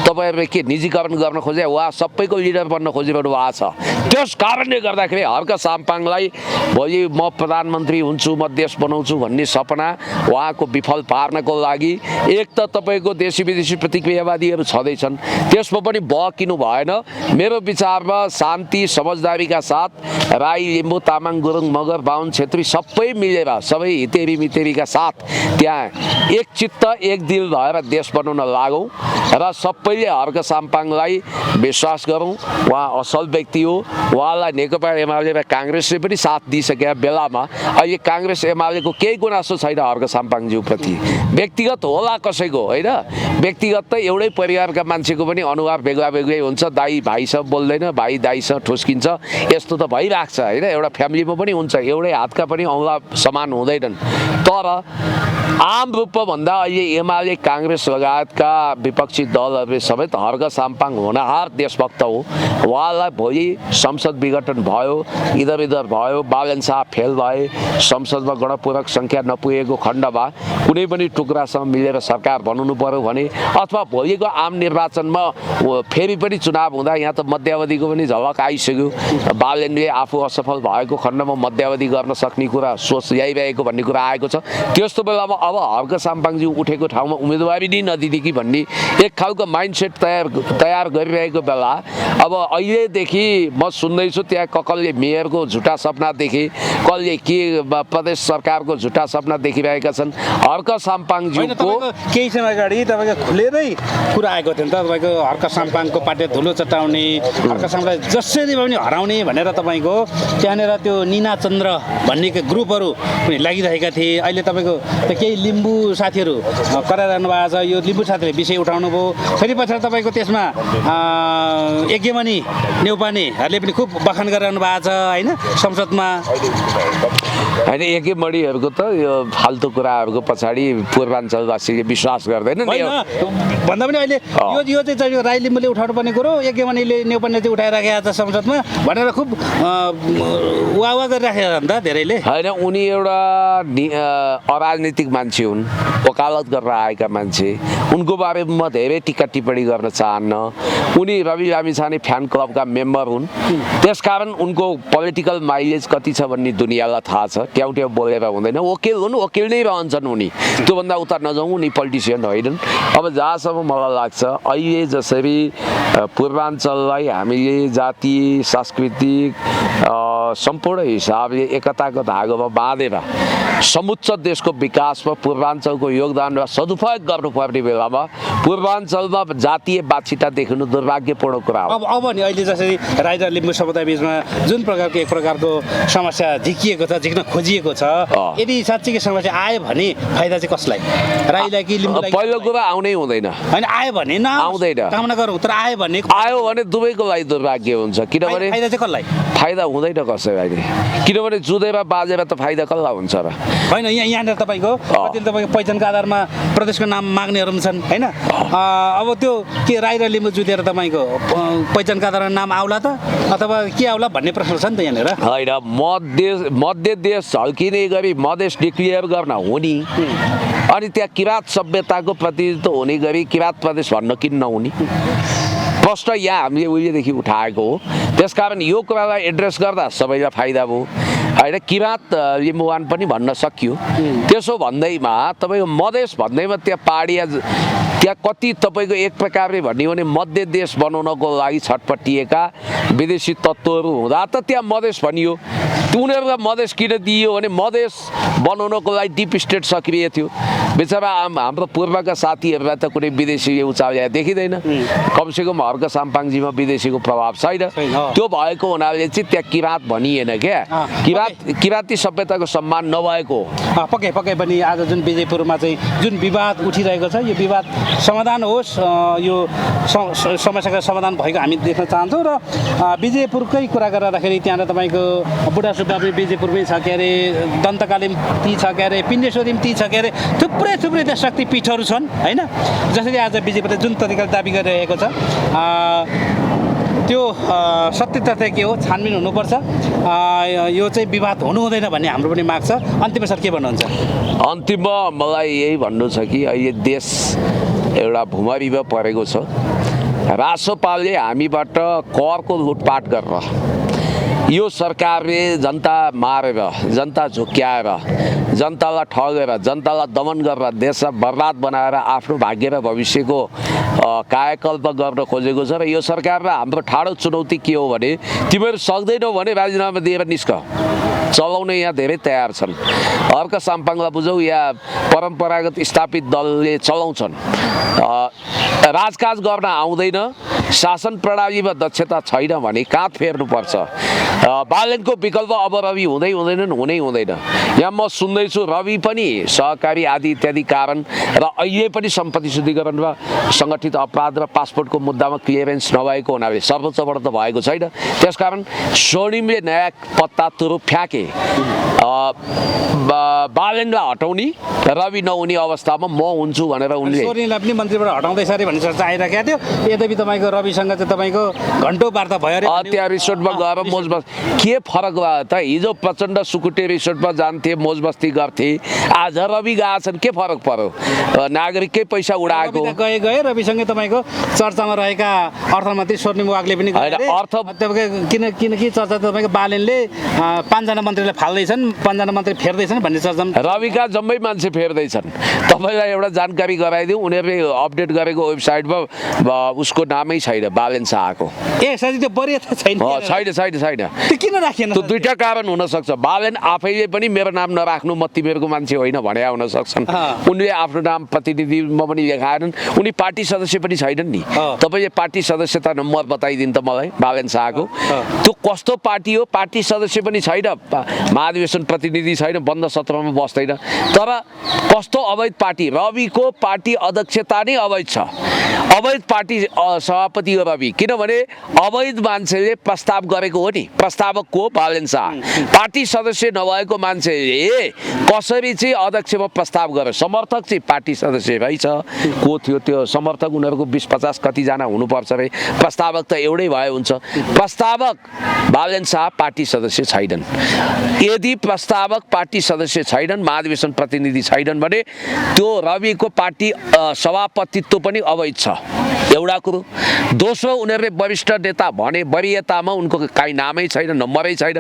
तपाईँहरूले के निजीकरण गर्न खोजे? उहाँ सबैको लिडर बन्न खोजिरहनु भएको छ। त्यस कारणले गर्दाखेरि हर्क साम्पाङलाई भोलि म प्रधानमन्त्री हुन्छु, म देश बनाउँछु भन्ने सपना उहाँको विफल पार्नको लागि एक त तपाईँको देशी विदेशी प्रतिक्रियावादीहरू छँदैछन्, त्यसमा पनि बकिनु भएन। मेरो विचारमा शान्ति समझदारीका साथ राई लिम्बू तामाङ गुरुङ मगर बाहुन छेत्री सबै मिलेर सबै हितेरी मितेरीका साथ त्यहाँ एक चित्त एक दिल भएर देश बनाउन लागौँ र सबैले हर्क साम्पाङलाई विश्वास गरौँ। उहाँ असल व्यक्ति हो। उहाँलाई नेकपा एमाले र काङ्ग्रेसले पनि साथ दिइसकेका बेलामा अहिले काङ्ग्रेस एमालेको केही गुनासो छैन हर्क साम्पाङज्यूप्रति। व्यक्तिगत होला कसैको होइन, व्यक्तिगत त एउटै परिवारका मान्छेको पनि अनुहार बेग्ला बेग्लै हुन्छ। दाई भाइसँग बोल्दैन, भाइ दाइसँग ठुस्किन्छ, यस्तो त भइरहेको छ होइन। एउटा फ्यामिलीमा पनि हुन्छ, एउटै हातका पनि औँला समान हुँदैनन्। तर आम रूपमा भन्दा अहिले एमाले काङ्ग्रेस लगायतका विपक्षी दलहरूले समेत हर्क साम्पाङ होनहार देशभक्त हो। उहाँलाई भोलि संसद विघटन भयो, इधर उधर भयो, बालन शाह फेल भए, संसदमा गणपूरक सङ्ख्या नपुगेको खण्डमा कुनै पनि टुक्रासँग मिलेर सरकार बनाउनु पर्यो भने अथवा भोलिको आम निर्वाचनमा फेरि पनि चुनाव हुँदा यहाँ त मध्यावधिको पनि झलक आइसक्यो। बालनले आफू असफल भएको खण्डमा मध्यावधि गर्न सक्ने कुरा सोच ल्याइरहेको भन्ने कुरा आएको छ। त्यस्तो बेलामा अब हर्क साम्पाङज्यू उठेको ठाउँमा उम्मेदवारी नै नदिने कि भन्ने एक खालको माइन्डसेट तयार गरिरहेको बेला अब अहिलेदेखि म सुन्दैछु त्यहाँ कसले मेयरको झुटा सपना देखे, कसले के प्रदेश सरकारको झुटा सपना देखिरहेका छन्। हर्क साम्पाङज्यूको केही समय अगाडि तपाईँको खुलेरै कुरा आएको थियो नि त, तपाईँको हर्क साम्पाङको पाटे धुलो चटाउने, हर्क साम्पाङलाई जसरी पनि हराउने भनेर तपाईँको त्यहाँनिर त्यो निना चन्द्र भन्ने ग्रुपहरू पनि लागिरहेका थिए। अहिले तपाईँको त्यो केही लिम्बू साथीहरू कराइरहनु भएको छ, यो लिम्बू साथीहरूले विषय उठाउनु भयो। फेरि पछाडि तपाईँको त्यसमा यज्ञमणि नेउपानेहरूले पनि खुब बखान गरिरहनु भएको छ होइन संसदमा। होइन यज्ञमणिहरूको त यो फाल्तु कुराहरूको पछाडि पूर्वाञ्चलवासीले विश्वास गर्दैन भन्दा पनि अहिले यो चाहिँ राई लिम्बूले उठाउनु पर्ने कुरो यज्ञमणिले नेउपाने चाहिँ उठाइराखेको छ संसदमा भनेर खुब वाह गरिराखेका छन् त धेरैले। होइन उनी एउटा अराजनीतिक मान्छे हुन्, वकालत गरेर आएका मान्छे, उनको बारेमा म धेरै टिक्का टिप्पणी गर्न चाहन्न। उनी रवि लामिछाने फ्यान क्लबका मेम्बर हुन्, त्यसकारण उनको पोलिटिकल माइलेज कति छ भन्ने दुनियाँलाई थाहा छ। ट्याउ बोलेर हुँदैन, वकिल हुन्, वकिल नै रहन्छन् उनी, त्योभन्दा उता नजाउँ, उनी पोलिटिसियन होइनन्। अब जहाँसम्म मलाई लाग्छ अहिले जसरी पूर्वाञ्चललाई हामीले जातीय सांस्कृतिक सम्पूर्ण हिसाबले एकताको धागोमा बाँधेर समुच्च देशको विकासमा पूर्वाञ्चलको योगदान र सदुपयोग गर्नुपर्ने बेलामा पूर्वाञ्चलमा जातीय बाछिटा देखिनु दुर्भाग्यपूर्ण कुरा हो। अब नि अहिले जसरी राई र लिम्बू समुदाय बिचमा जुन प्रकारको एक प्रकारको समस्या झिकिएको छ, झिक्न खोजिएको छ, यदि साँच्चीकै समस्या आयो भने फाइदा चाहिँ कसलाई, राईलाई कि लिम्बूलाई? पहिलो कुरा आउनै हुँदैन। होइन, आयो भने आउँदैन, कामना गरौँ, तर आयो भने दुवैको लागि दुर्भाग्य हुन्छ। किनभने फाइदा चाहिँ कसलाई? फाइदा हुँदैन कसैलाई, किनभने जुधेर बाजेर त फाइदा कसलाई हुन्छ र? होइन, यहाँनिर तपाईँको तपाईँको पहिचानको आधारमा प्रदेशको नाम माग्नेहरू पनि छन् होइन। अब त्यो के राई र लिम्बू जुधेर तपाईँको पहिचानको आधारमा नाम आउला त अथवा के आउला भन्ने प्रश्न छ नि त यहाँनिर। होइन, मध्य देश झल्किने गरी मधेस डिक्लियर गर्न हुने अनि त्यहाँ किराँत सभ्यताको प्रतिनिधित्व हुने गरी किराँत प्रदेश भन्न किन नहुने प्रश्न यहाँ हामीले उहिलेदेखि उठाएको हो। त्यसकारण यो कुरालाई एड्रेस गर्दा सबैलाई फाइदा भयो होइन। किराँत लिम्बुवान पनि भन्न सकियो। त्यसो भन्दैमा तपाईँको मधेस भन्दैमा त्यहाँ पाहाडिया त्यहाँ कति तपाईँको एक प्रकारले भन्ने हो भने मध्य देश बनाउनको लागि छटपटिएका विदेशी तत्त्वहरू हुँदा त त्यहाँ मधेस भनियो। उनीहरूलाई मधेस किन दिइयो भने मधेस बनाउनको लागि डिप स्टेट सक्रिय थियो। बिचरा हाम्रो पूर्वका साथीहरूलाई त कुनै विदेशी उचाल्या देखिँदैन। कमसेकम हर्क साम्पाङजीमा विदेशीको प्रभाव छैन। त्यो भएको हुनाले चाहिँ त्यहाँ किराँत भनिएन क्या। किराँती सभ्यताको सम्मान नभएको पक्कै पनि आज जुन विजयपुरमा चाहिँ जुन विवाद उठिरहेको छ, यो विवाद समाधान होस्, यो समस्याको समाधान भएको हामी देख्न चाहन्छौँ। र विजयपुरकै कुरा गर्दाखेरि त्यहाँ तपाईँको बुढा सुब्बा विजयपुरमै छ के अरे, दन्तकालीन ती छ के अरे, पिण्डेश्वरी ती छ के अरे, थुप्रै त्यहाँ शक्तिपीठहरू छन् होइन। जसरी आज विजयपुरले जुन तरिकाले दाबी गरिरहेको छ त्यो सत्य तथ्य के हो छानबिन हुनुपर्छ। यो चाहिँ विवाद हुनु हुँदैन भन्ने हाम्रो पनि माग छ। अन्तिममा सर के भन्नुहुन्छ? अन्तिममा मलाई यही भन्नु छ कि अहिले देश एउटा भुमरीमा परेको छ। रासोपाले हामीबाट करको लुटपाट गरेर यो सरकारले जनता मारेर, जनता झुक्क्याएर, जनतालाई ठगेर, जनतालाई दमन गरेर देशलाई बर्बाद बनाएर आफ्नो भाग्य र भविष्यको कायाकल्प गर्न खोजेको छ। र यो सरकारलाई हाम्रो ठाडो चुनौती के हो भने तिमीहरू सक्दैनौ भने राजीनामा दिएर निस्क। चलाउने यहाँ धेरै तयार छन्। अर्का साम्पाङलाई बुझौ, या परम्परागत स्थापित दलले चलाउँछन्। राजकाज गर्न आउँदैन, शासन प्रणालीमा दक्षता छैन भने काँध फेर्नुपर्छ। बालनको विकल्प अब रवि हुँदै हुँदैन। यहाँ म सुन्दैछु रवि पनि सहकारी आदि इत्यादि कारण र अहिले पनि सम्पत्ति शुद्धिकरण र सङ्गठित अपराध र पासपोर्टको मुद्दामा क्लियरेन्स नभएको हुनाले सर्वोच्चबाट त भएको छैन। त्यसकारण स्वर्णिमले नयाँ पत्ता तुरुप फ्याँके बालनलाई हटाउने, रवि नहुने अवस्थामा म हुन्छु भनेर उनले स्वर्णिमलाई पनि मन्त्रीबाट हटाउँदै सरे भन्ने चर्चा आइरहेको थियो। यद्यपि तपाईँको रविसँग चाहिँ तपाईँको घन्टौँ वार्ता भयो अरे। त्यहाँ रिसोर्टमा गएर मोजमस्ती के फरक भयो त? हिजो प्रचण्ड सुकुटे रिसोर्टमा जान्थे, मोजमस्ती गर्थे, आज रवि गएछन्, के फरक पर्यो? नागरिककै पैसा उडाएको गए रविसँगै तपाईँको चर्चामा रहेका अर्थमन्त्री स्वर्णिम वाग्ले पनि किनकि चर्चा तपाईँको बालनले 5 जना मन्त्रीलाई फाल्दैछन्, 5 जना मन्त्री फेर्दैछन् भन्ने चर्चा। रविका जम्मै मान्छे फेर्दैछन्। तपाईँलाई एउटा जानकारी गराइदिउँ, उनीहरूले अपडेट गरेको वेबसाइटमा उसको नामै छैन, बालन शाहको। साथी त्यो वरियता छैन। त्यो किन राखेन? त्यो दुईटा कारण हुनसक्छ। बालन आफैले पनि मेरो नाम नराख्नु, म तिमीहरूको मान्छे होइन भने हुन सक्छन्। उनले आफ्नो नाम प्रतिनिधिमा पनि लेखाएनन्। उनी पार्टी सदस्य पनि छैनन् नि। तपाईँले पार्टी सदस्यता नम्बर बताइदिनु त मलाई बालन शाहको। त्यो कस्तो पार्टी हो? पार्टी सदस्य पनि छैन, महाधिवेशन प्रतिनिधि छैन, बन्द सत्रमा बस्दैन। तर कस्तो अवैध पार्टी? रविको पार्टी अध्यक्षता नै अवैध छ। अवैध पार्टी सभापति हो रवि, किनभने अवैध मान्छेले प्रस्ताव गरेको हो नि। प्रस्तावक को? बालन शाह। पार्टी सदस्य नभएको मान्छेले कसरी चाहिँ अध्यक्षमा प्रस्ताव गर्यो? समर्थक चाहिँ पार्टी सदस्य रहेछ, को थियो त्यो समर्थक? उनीहरूको 20-50 कतिजना हुनुपर्छ रे। प्रस्तावक त एउटै भए हुन्छ। प्रस्तावक बालन शाह पार्टी सदस्य छैनन्। यदि प्रस्तावक पार्टी सदस्य छैनन्, महाधिवेशन प्रतिनिधि छैनन् भने त्यो रविको पार्टी सभापतित्व पनि अवैध छ। छ एउटा कुरो। दोस्रो, उनीहरूले वरिष्ठ नेता भने वरियतामा उनको काहीँ नामै छैन, नम्बरै छैन।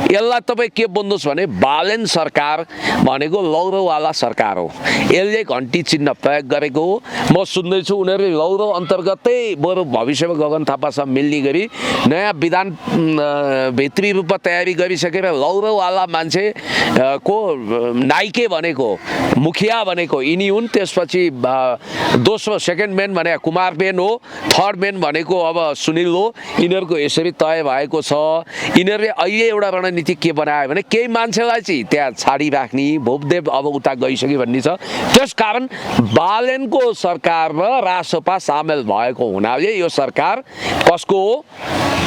यसलाई तपाईँ के बुझ्नुहोस् भने बालेन सरकार भनेको लौरोवाला सरकार हो। यसले घन्टी चिन्ह प्रयोग गरेको हो। म सुन्दैछु उनीहरूले लौरो अन्तर्गतै बरु भविष्यमा गगन थापासँग मिल्ने गरी नयाँ विधान भित्री रूपमा तयारी गरिसकेर लौरोवाला मान्छे को नाइके भनेको, मुखिया भनेको यिनी हुन्। त्यसपछि दोस्रो सेकेन्ड म्यान भने कुमार बेन हो, थर्ड म्यान भनेको अब सुनिल हो। यिनीहरूको यसरी तय भएको छ। यिनीहरूले अहिले एउटा रणनीति के बनायो भने केही मान्छेलाई चाहिँ त्यहाँ छाडिराख्ने, भूपदेव अब उता गइसक्यो भन्ने छ। त्यसकारण बालेनको सरकार र रासोपा सामेल भएको हुनाले यो सरकार कसको हो?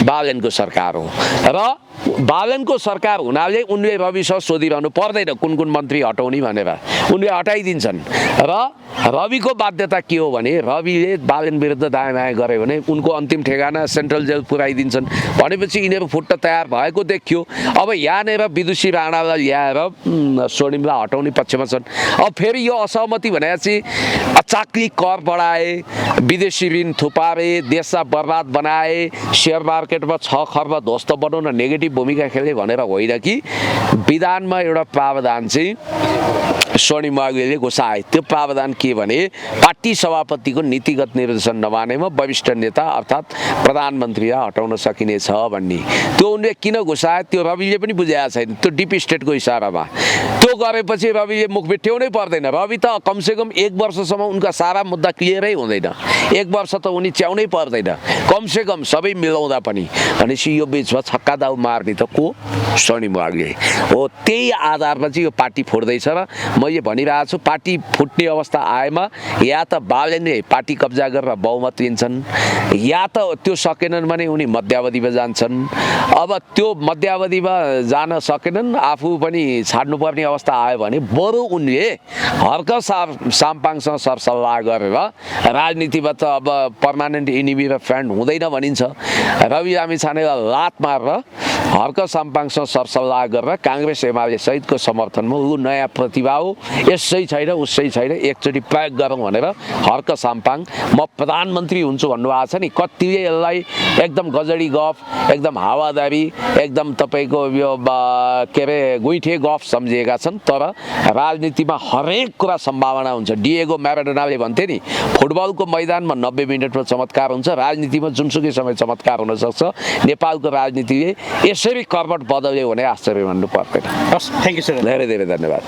बालेनको सरकार हो। र बालेनको सरकार हुनाले उनले रविसँग सोधिरहनु पर्दैन कुन कुन मन्त्री हटाउने भनेर, उनले हटाइदिन्छन्। र रविको बाध्यता के हो भने रविले बालेन विरुद्ध दायाँ बायाँ गर्यो भने उनको अन्तिम ठेगाना सेन्ट्रल जेल पुऱ्याइदिन्छन्। भनेपछि यिनीहरू फुट्ट तयार भएको देखियो। अब यहाँनिर विदुषी राणालाई ल्याएर स्वर्णिमलाई हटाउने पक्षमा छन्। अब फेरि यो असहमति भनेपछि अचाक्ली कर बढाए, विदेशी ऋण थुपारे, देशलाई बर्बाद बनाए, सेयर मार्केटमा 6 खर्ब ध्वस्त बनाउन नेगेटिभ भूमिका खेले भनेर होइन कि विधानमा एउटा प्रावधान चाहिँ स्वर्णिम वाग्लेले घोषाए। त्यो प्रावधान के भने पार्टी सभापतिको नीतिगत निर्देशन नमानेमा वरिष्ठ नेता अर्थात् प्रधानमन्त्रीलाई हटाउन सकिनेछ भन्ने। त्यो उनले किन घोषाए त्यो रविले पनि बुझाएको छैन। त्यो डिप स्टेटको इसारामा त्यो गरेपछि रविले मुख बिट्याउनै पर्दैन। रवि त कमसेकम 1 वर्षसम्म उनका सारा मुद्दा क्लियरै हुँदैन। 1 वर्ष त उनी च्याउनै पर्दैन कमसेकम सबै मिलाउँदा पनि। भनेपछि यो बिचमा छक्का दाउ मार्ने त को? स्वर्णिम वाग्ले हो। त्यही आधारमा चाहिँ यो पार्टी फुट्दैछ। र मैले भनिरहेको छु पार्टी फुट्ने अवस्था आएमा या त बालेनले पार्टी कब्जा गरेर बहुमत लिन्छन्, या त त्यो सकेनन् भने उनी मध्यावधिमा जान्छन्। अब त्यो मध्यावधिमा जान सकेनन्, आफू पनि छाड्नुपर्ने अवस्था आयो भने बरु उनले हर्क साम्पाङसँग सरसल्लाह गरेर राजनीतिमा त अब पर्मानेन्ट इनिमी र फ्रेन्ड हुँदैन भनिन्छ। रवि लामिछानेलाई लात मारेर हर्क साम्पाङसँग सरसल्लाह गरेर काङ्ग्रेस एमाले सहितको समर्थनमा ऊ नयाँ प्रतिभा हो, यसै छैन उसै छैन, एकचोटि प्रयोग गरौँ भनेर हर्क साम्पाङ म प्रधानमन्त्री हुन्छु भन्नुभएको छ नि। कतिले यसलाई एकदम गजडी गफ, एकदम हावादारी, एकदम तपाईँको यो के अरे गुइठे गफ सम्झिएका छन्। तर राजनीतिमा हरेक कुरा सम्भावना हुन्छ। डिएगो म्याराडोनाले भन्थे नि फुटबलको मैदानमा 90 मिनटमा चमत्कार हुन्छ, राजनीतिमा जुनसुकै समय चमत्कार हुनसक्छ। नेपालको राजनीतिले यसरी कर्मठ बदल्यो भने आश्चर्य मान्नु पर्दैन। हस्, थ्याङ्क यू सर। धेरै धेरै धन्यवाद।